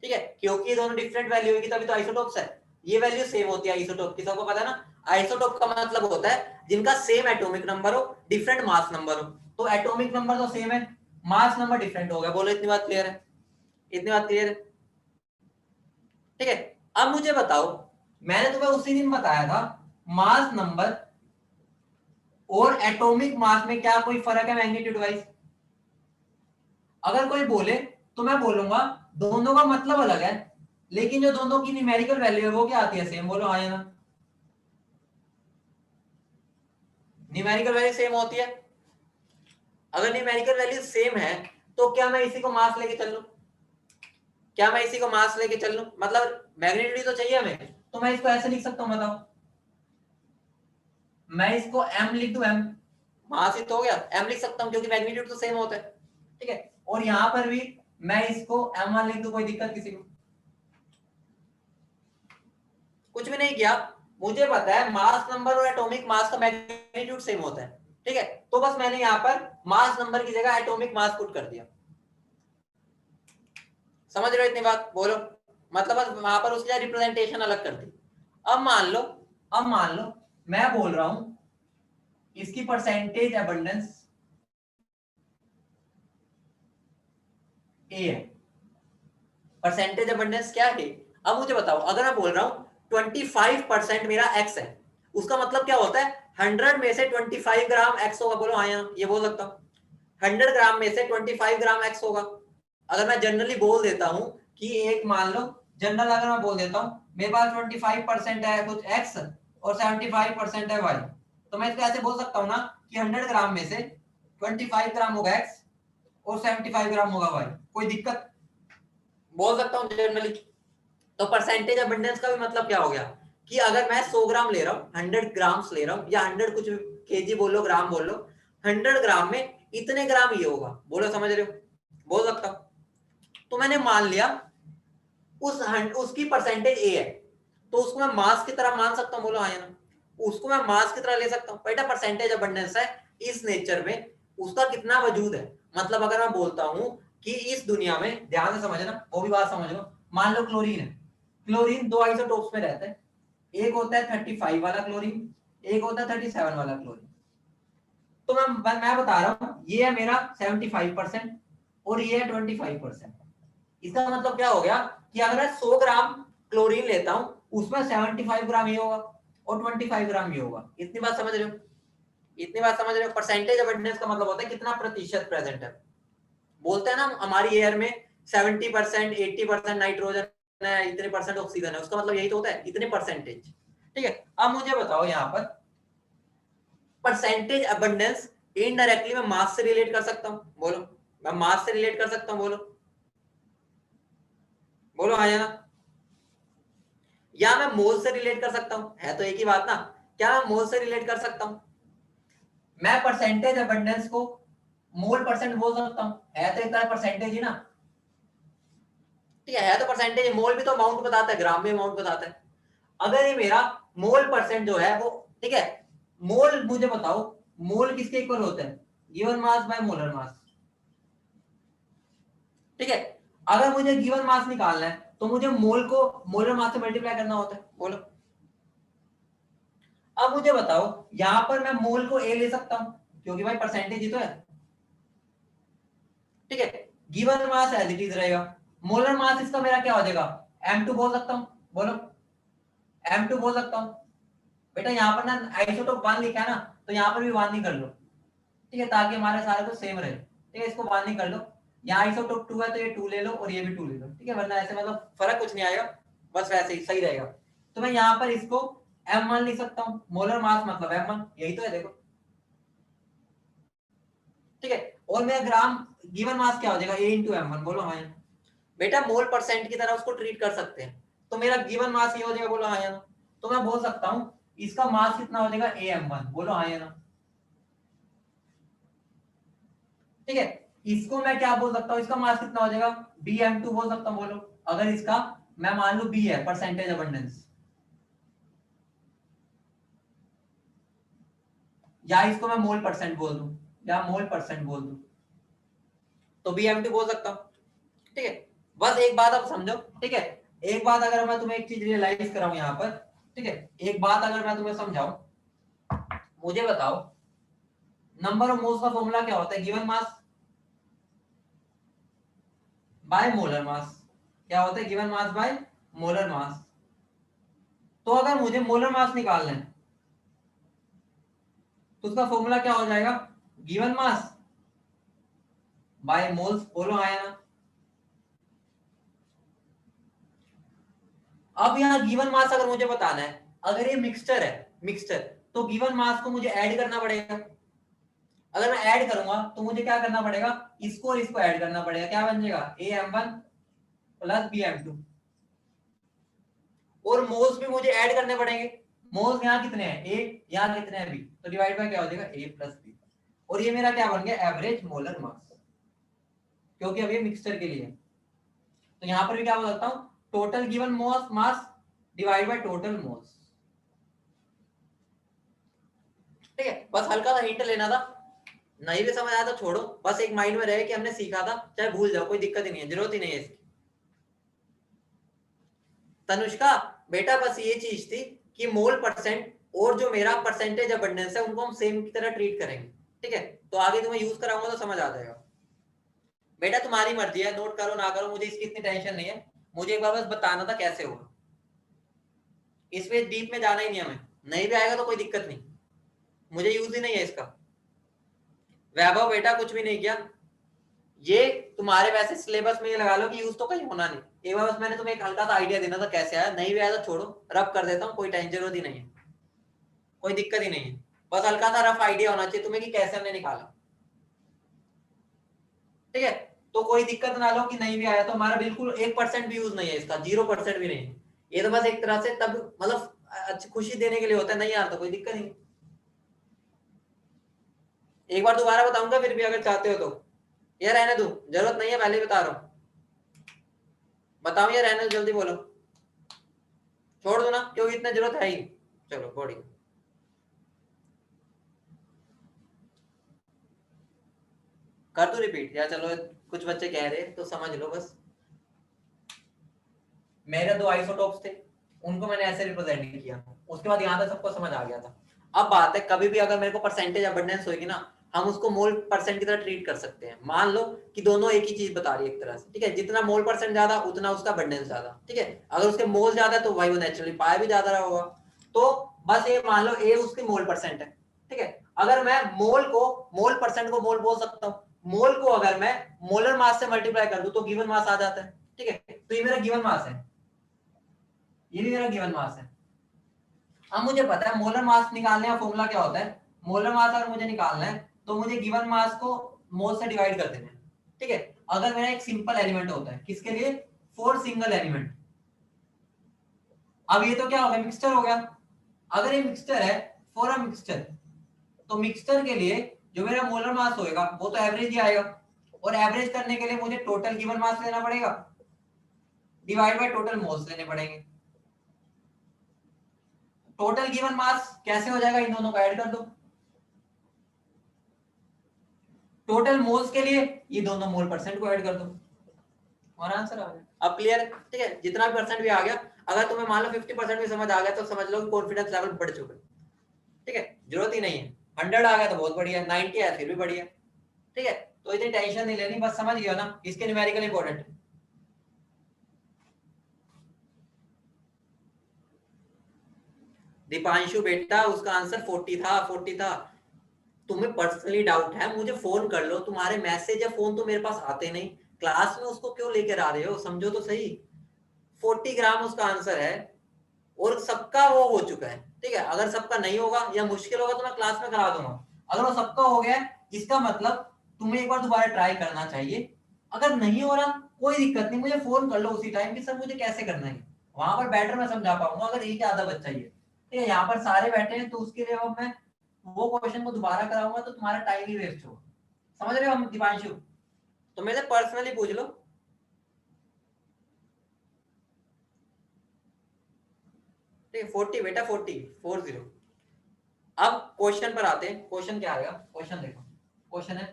ठीक है, क्योंकि ये दोनों डिफरेंट वैल्यू होगी तभी तो आइसोटोप्स है। ये वैल्यू सेम होती है आइसोटोप की, सबको पता है ना? आइसोटोप का मतलब होता है जिनका सेम एटॉमिक नंबर हो, डिफरेंट मास नंबर हो। तो एटॉमिक नंबर तो सेम है, मास नंबर डिफरेंट हो गया। बोलो इतनी बात क्लियर है? इतनी बात क्लियर है? ठीक है, अब मुझे बताओ, मैंने तुम्हें उसी दिन बताया था मास नंबर और एटॉमिक मास में क्या कोई फर्क है मैग्नीट्यूड वाइज? अगर कोई बोले तो मैं बोलूंगा दोनों का मतलब अलग है, लेकिन जो दोनों की न्यूमेरिकल वैल्यू है वो क्या आती है? सेम। बोलो हाँ या ना? न्यूमेरिकल वैल्यू सेम होती है। अगर न्यूमेरिकल वैल्यू सेम है तो क्या मैं इसी को मास लेके चल लूं? क्या मैं इसी को मास लेके चल लूं? मतलब मैग्नीट्यूड तो चाहिए हमें, तो मैं इसको ऐसे लिख सकता हूं, बताओ। मैं इसको m लिख दूं, m मास ही तो हो गया, m लिख सकता हूं क्योंकि मैग्नीट्यूड तो सेम होता है। ठीक है, और यहां पर भी मैं इसको m1 लिख दूं, कोई दिक्कत किसी को? कुछ भी नहीं किया, मुझे पता है मास नंबर और एटॉमिक मास का मैग्नीट्यूड सेम होता है। ठीक है, तो बस मैंने यहाँ पर मास नंबर की जगह एटॉमिक मास पुट कर दिया। समझ रहे हो इतनी बात? बोलो, मतलब बस वहां पर उसकी रिप्रेजेंटेशन अलग कर दी। अब मान लो, अब मान लो मैं बोल रहा हूं इसकी परसेंटेज अबंडेंस ए है। परसेंटेज अबंडेंस क्या है? अब मुझे बताओ, अगर मैं बोल रहा हूं 25% मेरा एक्स है, उसका मतलब क्या होता है? 100 में से 25 ग्राम एक्स होगा। बोलो हाँ, ये बोल सकता हूं 100 ग्राम में से 25 ग्राम एक्स होगा। अगर मैं जनरली बोल देता हूं कि एक, मान लो जनरल अगर मैं बोल देता हूं मेरे पास 25% है कुछ एक्स और 75% है वाई, तो मैं इसको ऐसे बोल सकता हूं ना कि 100 ग्राम में से 25 ग्राम होगा एक्स और 75 ग्राम होगा वाई। कोई दिक्कत? बोल सकता हूं जनरली। तो परसेंटेज अबंडेंस का भी मतलब क्या हो गया कि अगर मैं 100 ग्राम ले रहा हूं, 100 ग्राम्स ले रहा हूं, या 100 कुछ केजी बोलो, ग्राम बोलो, 100 ग्राम में इतने ग्राम ये होगा। बोलो समझ रहे हो? बोल सकता हूं। तो मैंने मान लिया उसकी परसेंटेज ए है, तो उसको मैं मास की तरह मान सकता हूं। बोलो हाँ या ना? उसको मैं मास की तरह ले सकता हूं। बेटा परसेंटेज अबंडेंस है इस नेचर में, उसका कितना वजूद है। मतलब अगर मैं बोलता हूं कि इस दुनिया में, ध्यान से समझना, वो भी बात समझ लो। मान लो क्लोरीन है, क्लोरीन दो आइसोटोप्स में रहता है। एक होता है 35 वाला क्लोरीन, एक होता है 37 वाला क्लोरीन। तो मैं बता रहा हूं ये है मेरा 75% और ये है 25%। इसका मतलब क्या हो गया कि अगर मैं 100 ग्राम क्लोरीन लेता हूं, उसमें 75 ग्राम ये होगा और 25 ग्राम ये होगा। इतनी बात समझ रहे हो? इतनी बात समझ रहे हो? परसेंटेज अबंडेंस का मतलब होता है कितना प्रतिशत प्रेजेंट है। बोलते हैं ना हमारी एयर में 70%, 80% नाइट्रोजन है, इतने परसेंट ऑक्सीजन है, उसका मतलब यही तो होता है, इतने परसेंटेज। ठीक है, अब मुझे बताओ यहाँ पर परसेंटेज अबंडेंस इनडायरेक्टली मैं मास से रिलेट कर सकता हूं। बोलो, मैं मास से रिलेट कर सकता हूं। बोलो बोलो हाँ या ना? या मैं मोल से रिलेट कर सकता हूं? है तो एक ही बात ना। क्या मैं मोल से रिलेट कर सकता हूं? मैं परसेंटेज अबंडेंस को मोल परसेंट बोल सकता हूं। है तो इतना परसेंटेज ही ना। ठीक है तो परसेंटेज, मोल भी तो अमाउंट बताता है, ग्राम में अमाउंट बताता है। अगर ये मेरा मोल परसेंट जो है वो, ठीक है, मोल मुझे बताओ मोल किसके इक्वल होता है? Given mass by molar mass. ठीक है, अगर मुझे गिवन मास निकालना है तो मुझे मोल को मोलर मास से मल्टीप्लाई करना होता है। बोलो, अब मुझे बताओ यहां पर मैं मोल को ए ले सकता हूं क्योंकि भाई परसेंटेज ही तो है। ठीक है, given mass as it is रहेगा। मोलर मास इसका मेरा क्या हो जाएगा? m2 बोल सकता हूं। बोलो, m2 बोल सकता हूं। बेटा यहाँ पर ना आइसोटोप 1 लिखा है ना, तो यहाँ पर भी 1 ही कर लो। ठीक है, ताकि हमारे सारे को सेम रहे। ठीक है, इसको 1 ही कर लो। यहाँ आइसोटोप 2 है तो ये 2 ले लो और ये भी 2 ले लो। ठीक है, वरना ऐसे मतलब फर्क कुछ नहीं आएगा, बस वैसे ही सही रहेगा। तो मैं यहाँ पर इसको m1 लिख सकता हूँ। मोलर मास मतलब m1, यही तो है देखो। ठीक है, और मेरा ग्राम गिवन मास क्या हो जाएगा? a into m1। बोलो हाँ। बेटा मोल परसेंट की तरह उसको ट्रीट कर सकते हैं, तो मेरा गिवन मास ये हो जाएगा। बोलो हाँ या ना? तो मैं बोल सकता हूँ इसका मास कितना हो जाएगा? am1। बोलो हाँ या ना? ठीक है, इसको मैं क्या बोल सकता हूँ? इसका मास कितना हो जाएगा? bm2 बोल सकता हूँ। बोलो, अगर इसका मैं मान लू b है परसेंटेज अबंडेंस, या इसको मैं मोल परसेंट बोल दूं, या मोल परसेंट बोल दूं, तो bm2 बोल सकता हूँ। ठीक है, बस एक बात अब समझो। ठीक है, एक बात अगर मैं तुम्हें एक चीज रियलाइज कराऊं यहाँ पर, ठीक है, एक बात अगर मैं तुम्हें समझाऊं, मुझे बताओ नंबर ऑफ मोल्स का फॉर्मूला क्या होता है? Given mass by molar mass. क्या होता है? Given mass by molar mass. तो अगर मुझे मोलर मास निकालना है तो उसका फॉर्मूला क्या हो जाएगा? Given mass by moles. बोलो आया ना? अब यहाँ गिवन मास अगर मुझे बताना है, अगर ये मिक्सचर है, मिक्सचर, तो गिवन मास को मुझे ऐड करना पड़ेगा। अगर मैं ऐड करूंगा तो मुझे क्या करना पड़ेगा? इसको और इसको ऐड करना पड़ेगा। क्या बन जाएगा? am1 plus bm2। और मोल्स भी मुझे ऐड करने पड़ेंगे। मोल्स यहाँ कितने हैं? ए, यहाँ कितने हैं? बी। तो डिवाइड बाय क्या हो जाएगा? ए प्लस बी। और ये मेरा क्या बन गया? एवरेज मोलर मास, क्योंकि अब ये मिक्सचर के लिए। तो यहाँ पर भी क्या बोल सकता हूँ? Total given moles mass divide by total moles. ठीक है, बस हल्का सा हिंट लेना था। नहीं भी समझ आया तो छोड़ो, बस एक माइंड में रहे कि हमने सीखा था, चाहे भूल जाओ, कोई दिक्कत ही नहीं है, जरूरत ही नहीं है इसकी। तनुष्का बेटा बस ये चीज थी कि मोल परसेंट और जो मेरा परसेंटेज अबंडेंस है उनको हम सेम की तरह ट्रीट करेंगे। ठीक है, तो आगे तुम्हें यूज कराऊंगा तो समझ आ जाएगा। बेटा तुम्हारी मर्जी है, नोट करो ना करो, मुझे इसकी इतनी टेंशन नहीं है। मुझे एक बार बस बताना था कैसे होगा, इसमें डीप में जाना ही नहीं हमें। नहीं भी आएगा तो कोई दिक्कत नहीं, मुझे यूज ही नहीं है इसका। वैभव बेटा कुछ भी नहीं किया, ये तुम्हारे वैसे सिलेबस में ये लगा लो कि यूज तो कहीं होना नहीं। एक बार बस मैंने तुम्हें एक हल्का सा आइडिया देना था कैसे आया। नहीं भी आया तो छोड़ो, रब कर देता हूँ, कोई टेंशन जरूरत ही नहीं है, कोई दिक्कत ही नहीं है। बस हल्का सा रफ आइडिया होना चाहिए तुम्हें कि कैसे हमने निकाला। ठीक है, तो कोई दिक्कत ना लो कि नहीं भी आया तो हमारा बिल्कुल 1% भी यूज नहीं है इसका, 0% भी नहीं। ये तो बस एक तरह से तब मतलब अच्छी खुशी देने के लिए होता है, नहीं यार तो कोई दिक्कत नहीं। एक बार दोबारा बताऊंगा फिर भी अगर चाहते हो तो। ये रहने दो, जरूरत नहीं है, पहले ही बता रहा हूं। बताओ ये रहने दो, जल्दी बोलो, छोड़ दो ना, क्योंकि इतना जरूरत है ही। चलो बॉडी कर दो रिपीट या चलो, कुछ बच्चे कह रहे तो समझ लो बस। मेरे दो आइसोटोप्स थे, उनको मैंने ऐसे रिप्रेजेंट किया, उसके बाद यहाँ तक सबको समझ आ गया था। अब बात है, कभी भी अगर मेरे को परसेंटेज अबंडेंस होगी ना, हम उसको मोल परसेंट की तरह ट्रीट कर सकते हैं। मान लो कि दोनों एक ही चीज बता रही है एक तरह से, ठीक है, जितना मोल परसेंट ज्यादा उतना उसका अबंडेंस ज्यादा, ठीक है। अगर उसके मोल ज्यादा है तो भाई वो नेचुरली पाया भी ज्यादा रहा होगा। तो बस ये मान लो ए उसकी मोल परसेंट है, ठीक है। अगर मैं मोल परसेंट को मोल बोल सकता हूँ, मोल को अगर मैं मोलर मास से मल्टीप्लाई कर दूं तो गिवन मास आ जाता है, ठीक है। तो ये मेरा गिवन मास है, ये भी मेरा गिवन मास है। अब मुझे पता है मोलर मास निकालने का फॉर्मूला क्या होता है। मोलर मास अगर मुझे निकालना है तो मुझे गिवन मास को मोल से डिवाइड कर देना है, ठीक है। अगर मेरा एक सिंपल एलिमेंट होता है, किसके लिए, फॉर सिंगल एलिमेंट। अब ये तो क्या हो गया, मिक्सचर हो गया। अगर ये मिक्सचर है, फॉर अ मिक्सचर, तो मिक्सचर के लिए जो मेरा मोलर मास होएगा वो तो एवरेज ही आएगा, और एवरेज करने के लिए मुझे टोटल गिवन मास लेना पड़ेगा, डिवाइड बाय टोटल मोल्स लेने पड़ेंगे। टोटल गिवन मास कैसे हो जाएगा, इन दोनों को ऐड कर दो। टोटल मोल्स के लिए ये दोनों मोल परसेंट को ऐड कर दो और आंसर आ गया। अब क्लियर है, ठीक है, जितना भी परसेंट भी आ गया। अगर तुम्हें मान लो 50% भी समझ आ गया तो समझ लो कॉन्फिडेंस लेवल बढ़ चुका है, ठीक है। जरूरत ही नहीं है, 100 आ गया तो बहुत बढ़िया, 90 है फिर भी बढ़िया, ठीक है। तो इतनी टेंशन नहीं लेनी, बस समझ गया ना, इसके न्यूमेरिकल इंपॉर्टेंट है। दीपांशु बेटा उसका आंसर 40 था, 40 था। तुम्हें पर्सनली डाउट है मुझे फोन कर लो, तुम्हारे मैसेज या फोन तो मेरे पास आते नहीं, क्लास में उसको क्यों लेकर आ रहे हो, समझो तो सही। 40 ग्राम उसका आंसर है, और सबका वो हो चुका है, ठीक है। अगर सबका नहीं होगा या मुश्किल होगा तो मैं क्लास में करा दूंगा। अगर वो सबका हो गया इसका मतलब तुम्हें एक बार दोबारा ट्राई करना चाहिए। अगर नहीं हो रहा कोई दिक्कत नहीं, मुझे फोन कर लो उसी टाइम कि सर मुझे कैसे करना है, वहां पर बैटर मैं समझा पाऊंगा। अगर एक आधा बच्चा ही है, ठीक है, यहाँ पर सारे बैठे हैं, तो उसके लिए अब मैं वो क्वेश्चन को दोबारा कराऊंगा तो तुम्हारा टाइम ही वेस्ट होगा। समझ रहे हो हम दीपांशु, तो मेरे से पर्सनली पूछ लो। ठीक है 40 बेटा, 40। अब क्वेश्चन पर आते हैं, क्वेश्चन क्या आएगा, क्वेश्चन देखो। क्वेश्चन है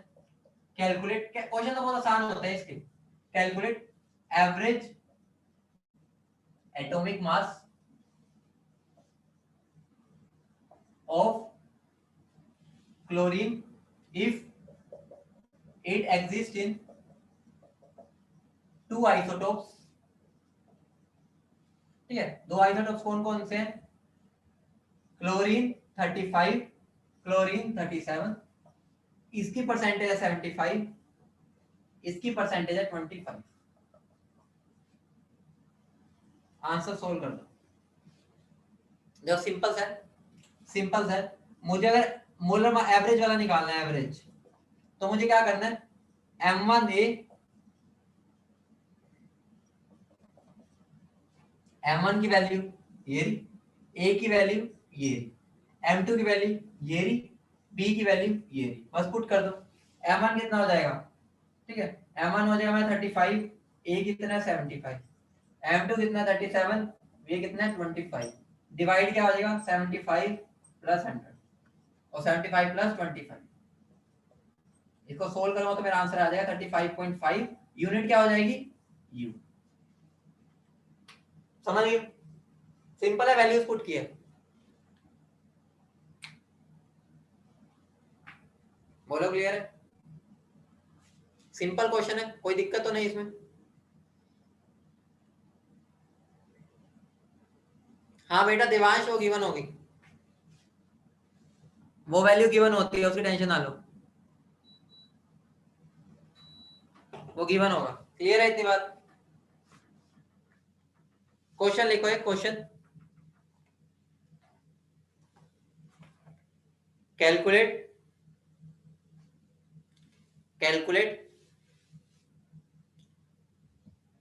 कैलकुलेट, क्वेश्चन तो बहुत आसान होता है इसके। Calculate average atomic mass of chlorine if it exist in two isotopes, ठीक है। दो आइसोटोप्स कौन कौन से हैं, क्लोरीन 35, क्लोरीन 37, इसकी परसेंटेज है 75, इसकी परसेंटेज है 25। आंसर सोल्व कर दो। जो सिंपल है, सिंपल है। मुझे अगर मोलर एवरेज वाला निकालना है, एवरेज, तो मुझे क्या करना है, M1A, M1 की वैल्यू ये रही, A की वैल्यू ये रही, M2 की वैल्यू ये रही, B की वैल्यू ये रही, बस पुट कर दो। M1 कितना हो जाएगा, ठीक है, M1 हो जाएगा 35, A कितना 75, M2 कितना 37, ये कितना 25, डिवाइड क्या हो जाएगा 75 प्लस 100 और 75 प्लस 25। इसको सोल्व करूंगा तो मेरा आंसर आ जाएगा 35.5। यूनिट क्या हो जाएगी, यू। समझ गए, सिंपल है, वैल्यूज पुट किए। बोलो क्लियर है, सिंपल क्वेश्चन है, कोई दिक्कत तो नहीं इसमें। हाँ बेटा देवांश वो गिवन होगी, वो वैल्यू गिवन होती है, उसकी टेंशन ना लो, वो गिवन होगा। क्लियर है इतनी बात। क्वेश्चन लिखो, एक question, calculate calculate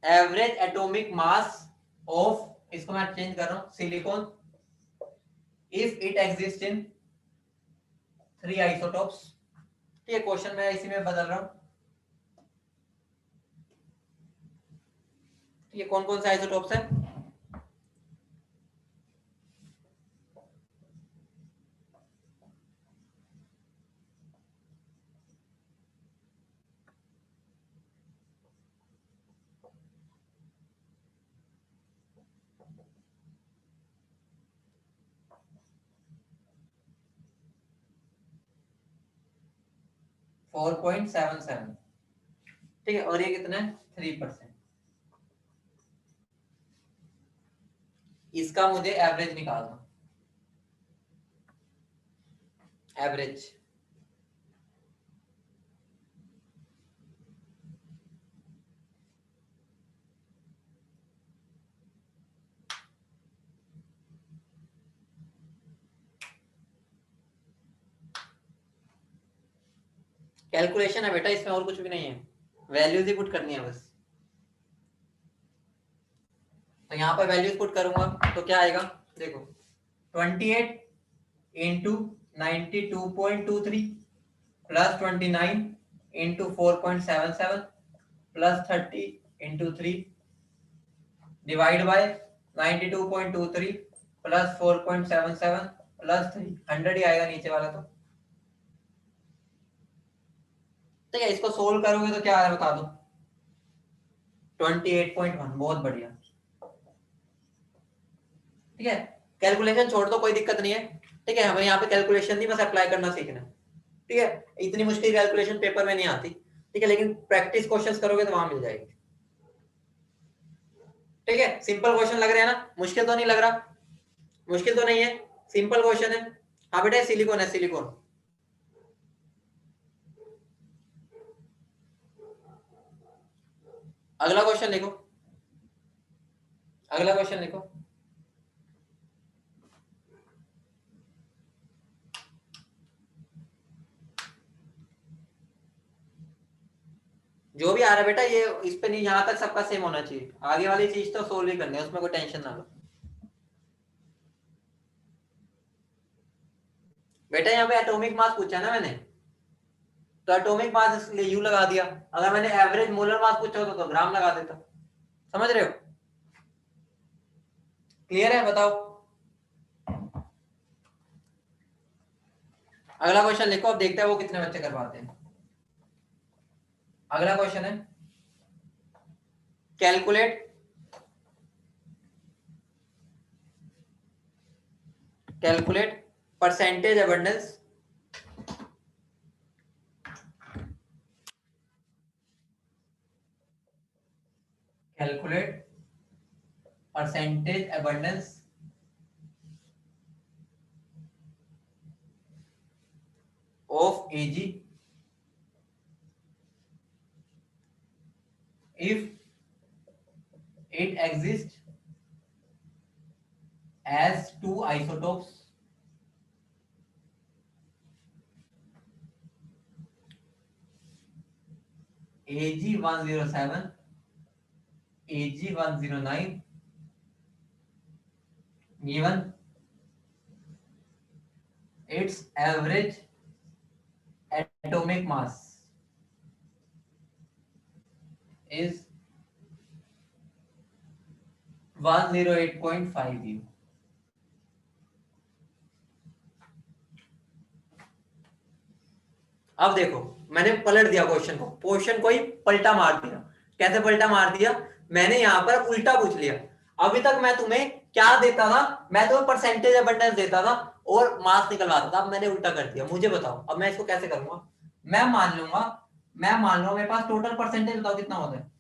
average atomic mass of, इसको मैं चेंज कर रहा हूं, silicon if it exist in 3 isotopes, ठीक है, क्वेश्चन मैं इसी में बदल रहा हूँ। ठीक है, कौन कौन से आइसोटोप्स है? फोर 4.77। ठीक है, और ये कितना है? 3%। इसका मुझे एवरेज निकालना, एवरेज। कैलकुलेशन है बेटा, इसमें और कुछ भी नहीं है, वैल्यूज ही पुट करनी है बस। तो यहाँ पर वैल्यूज पुट करूंगा तो क्या आएगा, देखो 28 into 92.23 plus 29 into 4.77 plus 30 into 3 divide by 92.23 plus 4.77 plus 3, 100 ही आएगा नीचे वाला। तो ठीक है, इसको सोल्व करोगे तो क्या आएगा बता दो, 28.1। बहुत बढ़िया। ठीक है, कैलकुलेशन छोड़ दो, कोई दिक्कत नहीं है। ठीक है, हमें यहाँ पे कैलकुलेशन नहीं, बस अप्लाई करना सीखना है। ठीक है, इतनी मुश्किल कैलकुलेशन पेपर में नहीं आती। ठीक है, लेकिन प्रैक्टिस क्वेश्चंस करोगे तो वहां मिल जाएगी। ठीक है, सिंपल क्वेश्चन लग रहे हैं ना, मुश्किल तो नहीं लग रहा? मुश्किल तो नहीं है, सिंपल क्वेश्चन है। हाँ बेटा, सिलिकॉन है, सिलिकॉन। अगला क्वेश्चन लिखो, अगला क्वेश्चन लिखो। जो भी आ रहा है बेटा, ये इस पे नहीं, यहाँ तक सबका सेम होना चाहिए, आगे वाली चीज तो सोल्व ही करनी है, उसमें कोई टेंशन ना लो। बेटा यहाँ पे एटॉमिक मास पूछा ना मैंने, तो एटॉमिक मास इसलिए यू लगा दिया। अगर मैंने एवरेज मोलर मास पूछा होता तो ग्राम लगा देता। समझ रहे हो? क्लियर है? बताओ। अगला क्वेश्चन लिखो, अब देखते हैं वो कितने बच्चे कर पाते हैं। अगला क्वेश्चन है, calculate percentage abundance calculate percentage abundance of Ag if it exists as two isotopes Ag107 Ag109 given its average atomic mass is 108.5 U। अब देखो, मैंने पलट दिया क्वेश्चन को, क्वेश्चन को ही पलटा मार दिया। कैसे पलटा मार दिया? मैंने यहाँ पर उल्टा पूछ लिया। अभी तक मैं तुम्हें क्या देता था, मैं तुम्हें परसेंटेज अबंडेंस देता था और मास निकलवाता था। अब मैंने उल्टा कर दिया। मुझे बताओ अब मैं इसको कैसे करूंगा। मैं मान लूंगा मेरे पास टोटल परसेंटेज बताओ कितना होता है।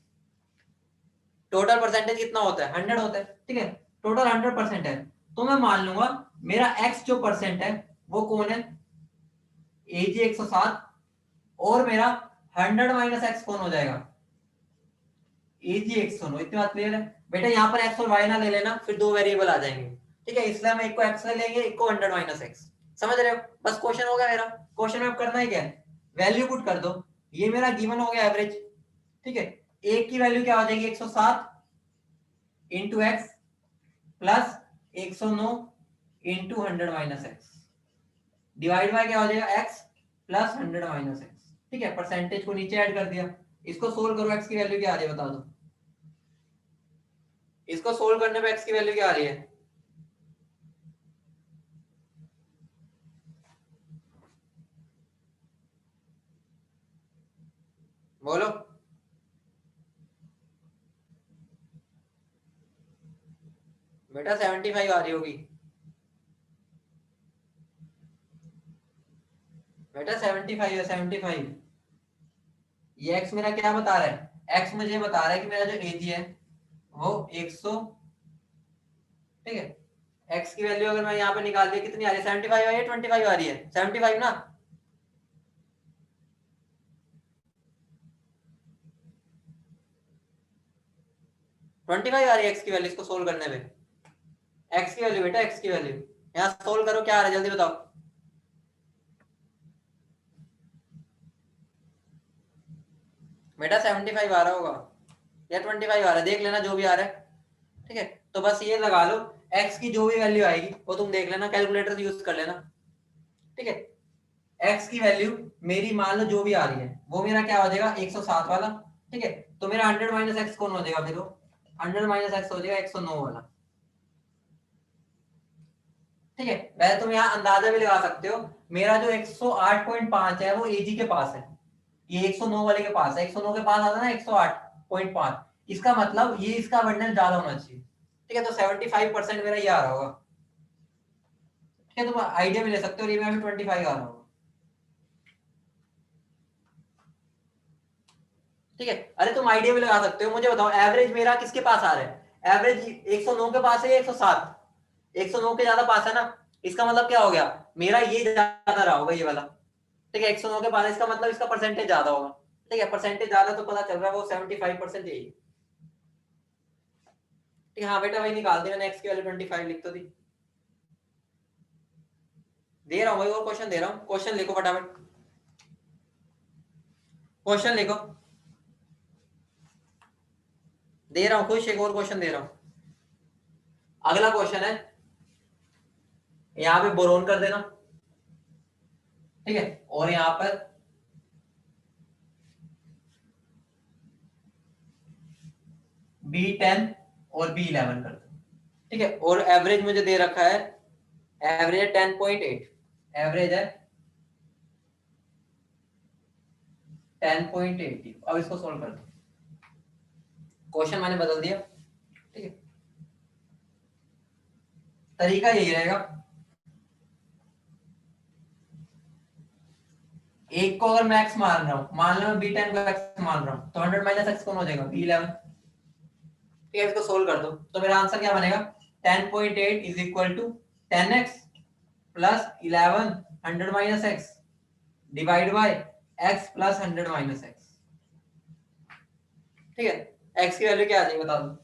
टोटल परसेंटेज कितना होता है? 100 होता है। ठीक है, टोटल 100% है, तो मैं मान लूंगा मेरा एक्स जो परसेंट है वो कौन है, Ag 107, और मेरा 100 माइनस एक्स कौन हो जाएगा, Ag 109। इतनी बात क्लियर है बेटा? यहाँ पर एक्स और वाई ना ले लेना, फिर दो वेरिएबल आ जाएंगे। ठीक है, इसलिए हम एक को एक्स ले लेंगे, एक को 100 माइनस एक्स। समझ रहे हो? बस क्वेश्चन हो गया मेरा। क्वेश्चन में अब करना ही क्या है, वैल्यू पुट कर दो। ये मेरा गिवन हो गया एवरेज। ठीक है, एक की वैल्यू क्या हो जाएगी, 107 into x plus 109 into 100 minus X divide bye क्या हो जाएगा, एक्स प्लस 100 माइनस एक्स। ठीक है, परसेंटेज को नीचे ऐड कर दिया। इसको सोल्व करो, एक्स की वैल्यू क्या आ रही है बता दो। इसको सोल्व करने पे एक्स की वैल्यू क्या आ रही है? बोलो। बेटा 75 आ रही होगी। बेटा 75 है, 75। ये एक्स मेरा क्या बता रहा है? एक्स मुझे बता रहा है कि मेरा जो एज है वो 100, ठीक है। एक्स की वैल्यू अगर मैं यहाँ पे निकाल दिया कितनी आ रही है? 75 आ रही है, 25 आ रही है? 75 ना। ट्वेंटी फाइव आ रही है एक्स की वैल्यू इसको सोल्व करने में। एक्स की वैल्यू बेटा, एक्स की वैल्यू यहाँ सोल्व करो, क्या आ रहा है जल्दी बताओ। बेटा 75 आ रहा होगा या 25 आ रहा है, देख लेना जो भी आ रहा है, ठीक है। तो बस ये लगा लो, एक्स की जो भी वैल्यू आएगी वो तुम देख लेना, कैलकुलेटर यूज कर लेना, ठीक है। एक्स की वैल्यू मेरी मान लो जो भी आ रही है वो मेरा क्या हो जाएगा? 107 वाला, ठीक है। तो मेरा 100 माइनस एक्स कौन हो जाएगा फिर? वो 100 माइनस एक्स हो जाएगा 109 वाला, ठीक है। वैसे तुम यहाँ अंदाजा भी लगा सकते हो, मेरा जो 108.5 है वो एजी के पास है, ये 109 वाले के पास है। 109 के पास आता है ना 108.5, इसका मतलब ये इसका बंडल ज्यादा होना चाहिए, ठीक है। तो 75% मेरा ये आ रहा होगा, ठीक है। तुम आइडिया भी ले सकते हो, ये मेरा 25 आ रहा होगा, ठीक है। अरे तुम आइडिया भी लगा सकते हो, मुझे बताओ एवरेज मेरा किसके पास आ रहा है? एवरेज 109 के पास है या 107? 109 के ज्यादा पास है ना, इसका मतलब क्या हो गया? मेरा ये ज्यादा रहा होगा, ये वाला, ठीक है। 109 के पास है, इसका मतलब इसका परसेंटेज ज्यादा होगा, ठीक है। परसेंटेज ज्यादा तो पता चल रहा है वो 75% यही, ठीक है। हाँ बेटा वही निकाल दी मैंने, एक्स की वैल्यू 25 लिख तो दी। दे रहा हूँ भाई, और क्वेश्चन दे रहा हूँ, क्वेश्चन लिखो फटाफट, क्वेश्चन लिखो। दे रहा हूँ खुश, एक और क्वेश्चन दे रहा हूँ। अगला क्वेश्चन है, यहाँ पे बोरोन कर देना, ठीक है। और यहाँ पर B10 और B11 कर दो, ठीक है। और एवरेज मुझे दे रखा है, एवरेज है 10.8, एवरेज है 10.8। अब इसको सोल्व कर दो, क्वेश्चन मैंने बदल दिया, ठीक है। तरीका यही रहेगा, एक को अगर मैं एक्स मान रहा हूं, मान लो मैं B10 को एक्स मान रहा हूं, तो 100 माइनस एक्स कौन हो जाएगा? B11, ठीक है। इसको सोल्व कर दो तो मेरा आंसर क्या बनेगा? 10.8 is equal to 10x plus 11 100 minus X divide by x plus 100 minus X, ठीक है। x की वैल्यू क्या आ जाएगी बता दो,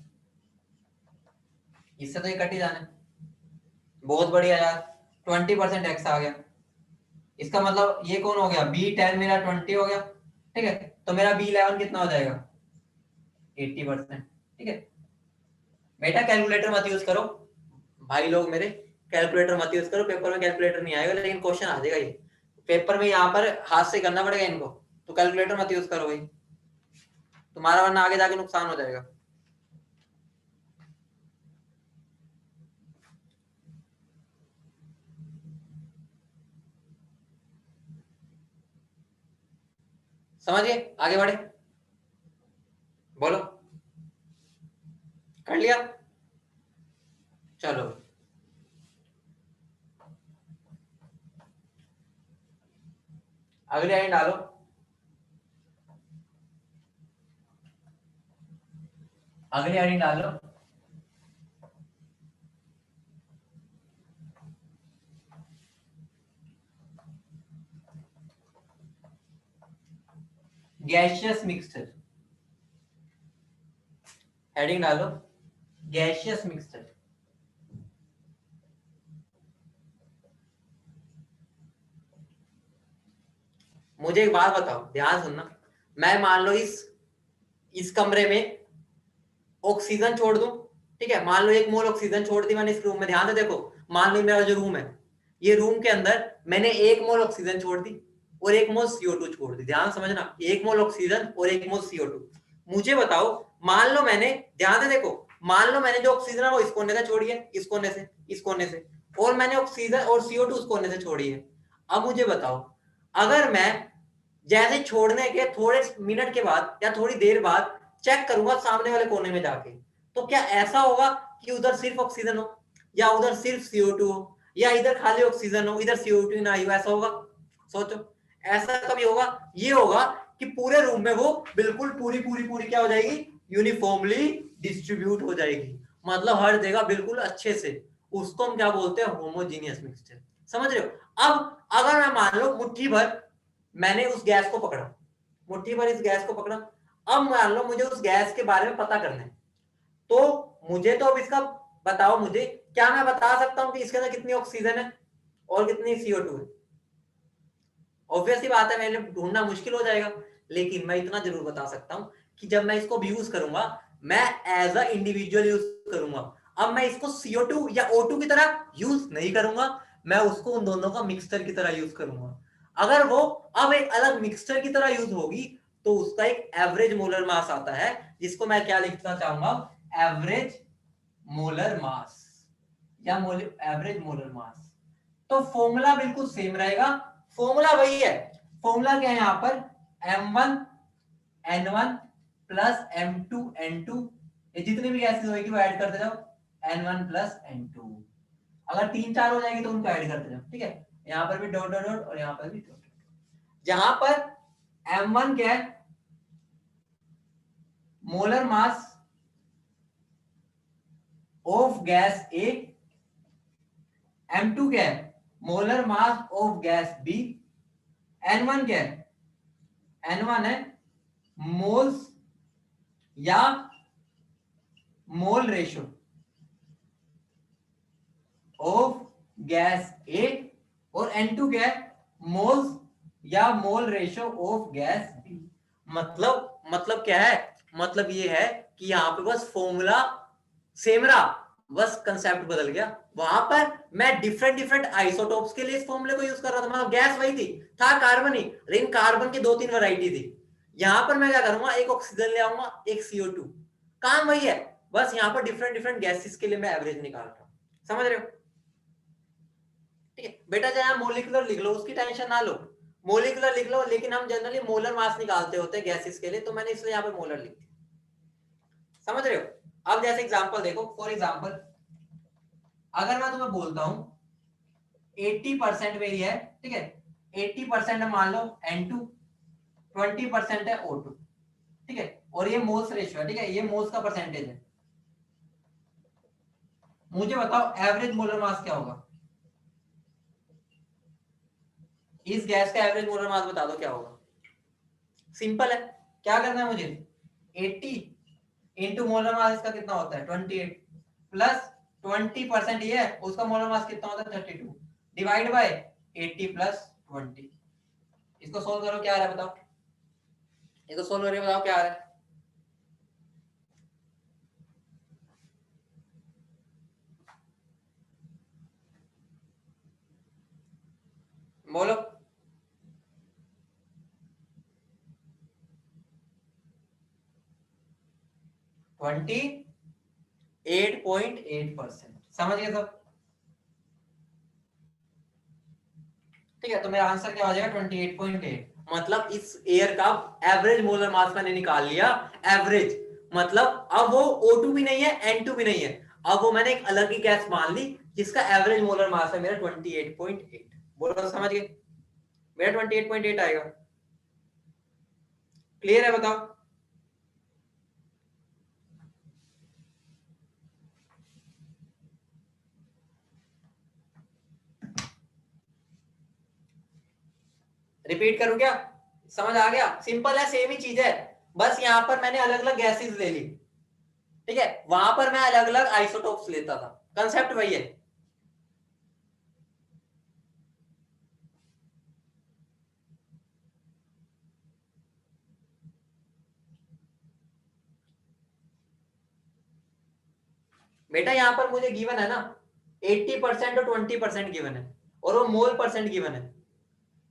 इससे तो ये कट ही जाना है। बहुत बढ़िया यार, 20% x आ गया, इसका मतलब ये कौन हो गया? B10 मेरा 20 हो गया, ठीक है। तो मेरा B11 कितना हो जाएगा? 80%, ठीक है। बेटा कैलकुलेटर मत यूज करो, भाई लोग मेरे, कैलकुलेटर मत यूज करो, पेपर में कैलकुलेटर नहीं आएगा लेकिन क्वेश्चन आ जाएगा ये पेपर में, यहाँ पर हाथ से करना पड़ेगा इनको, तो कैलकुलेटर मत यूज करो भाई, तुम्हारा वरना आगे जाके नुकसान हो जाएगा। समझिए, आगे बढ़े, बोलो। कर लिया? चलो अगली लाइन डालो। अगली लाइन डालो। गैसियस मिक्सचर, हेडिंग डालो गैसियस मिक्सचर। मुझे एक बात बताओ, ध्यान सुनना, मैं मान लो इस कमरे में ऑक्सीजन छोड़ दूं, ठीक है। मान लो 1 मोल ऑक्सीजन छोड़ दी मैंने इस रूम में, ध्यान से देखो। मान लो मेरा जो रूम है, ये रूम के अंदर मैंने 1 मोल ऑक्सीजन छोड़ दी, और 1 मोल CO2 छोड़ दी। ध्यान समझना, 1 मोल ऑक्सीजन और 1 मोल CO2। मुझे बताओ, मान लो मैंने, ध्यान से देखो, मान लो मैंने जो ऑक्सीजन है वो इस कोने से छोड़ी है, इस कोने से, इस कोने से, और मैंने ऑक्सीजन और CO2 उस कोने से छोड़ी है। अब मुझे बताओ, अगर मैं जैसे छोड़ने के थोड़े मिनट के बाद या थोड़ी देर बाद चेक करूंगा सामने वाले कोने में जाके, तो क्या ऐसा होगा कि उधर सिर्फ ऑक्सीजन हो, या उधर सिर्फ CO2 हो, या इधर खाली ऑक्सीजन हो, इधर CO2 ना हो? ऐसा होगा? सोचो, ऐसा कभी होगा? ये होगा कि पूरे रूम में वो बिल्कुल पूरी पूरी पूरी क्या हो जाएगी, यूनिफॉर्मली डिस्ट्रीब्यूट हो जाएगी, मतलब हर जगह बिल्कुल अच्छे से। उसको हम क्या बोलते हैं, होमोजीनियस मिक्सचर। समझ रहे हो? अब अगर मैं मान लो मुट्ठी भर मैंने उस गैस को पकड़ा, मुट्ठी भर इस गैस को पकड़ा, अब मान लो मुझे उस गैस के बारे में पता करना है, तो मुझे तो अब इसका बताओ, मुझे क्या मैं बता सकता हूं कि इसके अंदर कितनी ऑक्सीजन है और कितनी CO2 है? ऑब्वियस ही बात है, मैंने ढूंढना मुश्किल हो जाएगा, लेकिन मैं इतना जरूर बता सकता हूं कि जब मैं इसको यूज करूंगा, मैं एज अ इंडिविजुअल यूज करूंगा। अब मैं इसको CO2 या O2 की तरह यूज नहीं करूंगा, मैं उसको उन दोनों का मिक्सचर की तरह यूज करूंगा। अगर वो अब एक अलग मिक्सचर की तरह यूज होगी, तो उसका एक एवरेज मोलर मास आता है, जिसको मैं क्या लिखना चाहूंगा, एवरेज मोलर मास, या एवरेज मोलर मास। तो फॉर्मूला बिल्कुल सेम रहेगा, फॉर्मूला वही है। फॉर्मूला क्या है यहाँ पर, M1N1 प्लस M2N2, ये जितनी भी गैसेस होगी वो ऐड करते जाओ, N1 प्लस N2। अगर 3 4 हो जाएगी तो उनको ऐड करते जाओ, ठीक है? यहाँ पर भी डॉट डॉट डॉट और यहाँ पर भी डॉट। जहां पर M1 क्या है, molar mass of gas A, M2 क्या है, molar mass of gas B, N1 क्या है, N1 है मोल्स या mole ratio of gas A, और N2 क्या है, मोल्स या mole ratio of gas B। मतलब क्या है, मतलब ये है कि यहाँ पे बस फॉर्मूला सेम रहा, बस कंसेप्ट बदल गया। वहां पर मैं डिफरेंट डिफरेंट आइसोटोप्स के लिए इस फॉर्मूले को यूज कर रहा था, मतलब गैस वही थी, था कार्बन ही, लेकिन कार्बन की 2 3 वैरायटी थी। यहां पर मैं क्या करूंगा, एक ऑक्सीजन ले आऊंगा, एक CO2, काम वही है, बस यहाँ पर डिफरेंट डिफरेंट गैसेस के लिए मैं एवरेज निकाल रहा हूँ। समझ रहे हो? ठीक है बेटा, चाहे मोलिकुलर लिख लो, उसकी टेंशन ना लो, मोलिकुलर लिख लो, लेकिन हम जनरली मोलर मास निकालते होते हैं गैसेस के लिए, तो मैंने इसलिए यहाँ पे मोलर लिख दिया। समझ रहे हो? अब जैसे एग्जांपल देखो, फॉर एग्जांपल अगर मैं तुम्हें बोलता हूं 80% मेरी है, ठीक है, 80% है मान लो N2, 20% है O2, ठीक है, और ये मोल्स रेशियो है, ठीक है, ये मोल्स का परसेंटेज है। मुझे बताओ एवरेज मोलर मास क्या होगा, इस गैस का एवरेज मोलर मास बता दो क्या होगा। सिंपल है, क्या करना है मुझे, 80 इंटू मोलर मास इसका कितना होता है 28, प्लस 20% ये है, उसका मोलर मास कितना होता है 32, डिवाइड बाय 80 प्लस 20। इसको सोल्व करो, क्या आ रहा है बताओ, इसको सोल्व करके बताओ क्या आ रहा है। बोलो। 28.8%। समझ गए सब? ठीक है, तो मेरा आंसर क्या हो जाएगा 28.8। मतलब इस एयर का एवरेज मोलर मास मैंने निकाल लिया, एवरेज, मतलब अब वो O2 भी नहीं है, N2 भी नहीं है, अब वो मैंने एक अलग ही गैस मान ली जिसका एवरेज मोलर मास है मेरा 28.8। बोलो समझ गए? मेरा 28.8 आएगा। क्लियर है? बताओ। रिपीट करूं क्या? समझ आ गया? सिंपल है, सेम ही चीज है, बस यहां पर मैंने अलग अलग गैसेस ले ली, ठीक है, वहां पर मैं अलग अलग आइसोटोप्स लेता था, कंसेप्ट वही है। बेटा यहां पर मुझे गिवन है ना 80% और 20% गिवन है, और वो मोल परसेंट गिवन है,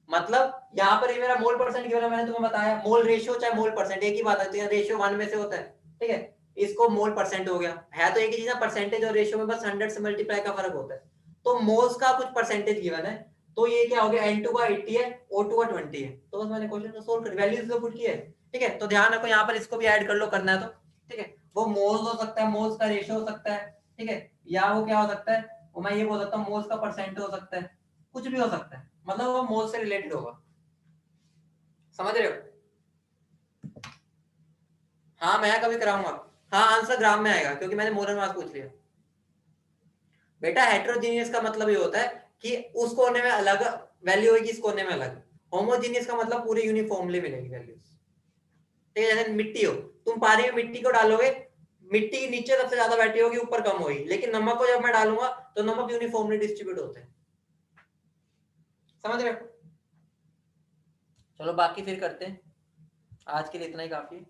मतलब यहाँ पर ये मेरा मोल परसेंट गिवन है, मैंने तुम्हें बताया मोल रेशियो चाहे मोल परसेंट एक ही बात है, रेशियो 1 में से होता है, ठीक है, इसको मोल परसेंट हो गया, है तो एक ही चीज ना, परसेंटेज और रेशियो में बस 100 से मल्टीप्लाई का फर्क होता है, तो मोल्स का कुछ परसेंटेज गिवन है, तो ये क्या हो गया, N2 का 80 है, O2 का 20 है, तो बस मैंने क्वेश्चन को सोल्व कर वैल्यूज तो पुट किया है, ठीक है, तो ध्यान रखो यहाँ पर इसको भी ऐड कर लो, करना है तो, ठीक है, वो मोल्स हो सकता है, मोल्स का रेशियो हो सकता है, ठीक है, या वो क्या हो सकता है, वो मैं ये बोल सकता हूँ मोल्स का परसेंट हो सकता है, कुछ भी हो सकता है, मतलब वो मोल्स से रिलेटेड होगा, समझ रहे हो? हाँ मैं कभी कराऊंगा, हाँ आंसर ग्राम में आएगा क्योंकि मैंने मोलर मास पूछ लिया। बेटा हेट्रोजीनियस का मतलब ये होता है कि उस कोने में अलग वैल्यू होगी, इस कोने में अलग, होमोजीनियस का मतलब पूरे यूनिफॉर्मली मिलेगी वैल्यूज, ठीक है, जैसे मिट्टी हो, तुम पानी में मिट्टी को डालोगे, मिट्टी नीचे सबसे ज्यादा बैठी होगी, ऊपर कम होगी, लेकिन नमक को जब मैं डालूंगा तो नमक यूनिफॉर्मली डिस्ट्रीब्यूट होते हैं, समझ रहे हो? चलो बाकी फिर करते हैं, आज के लिए इतना ही काफी है।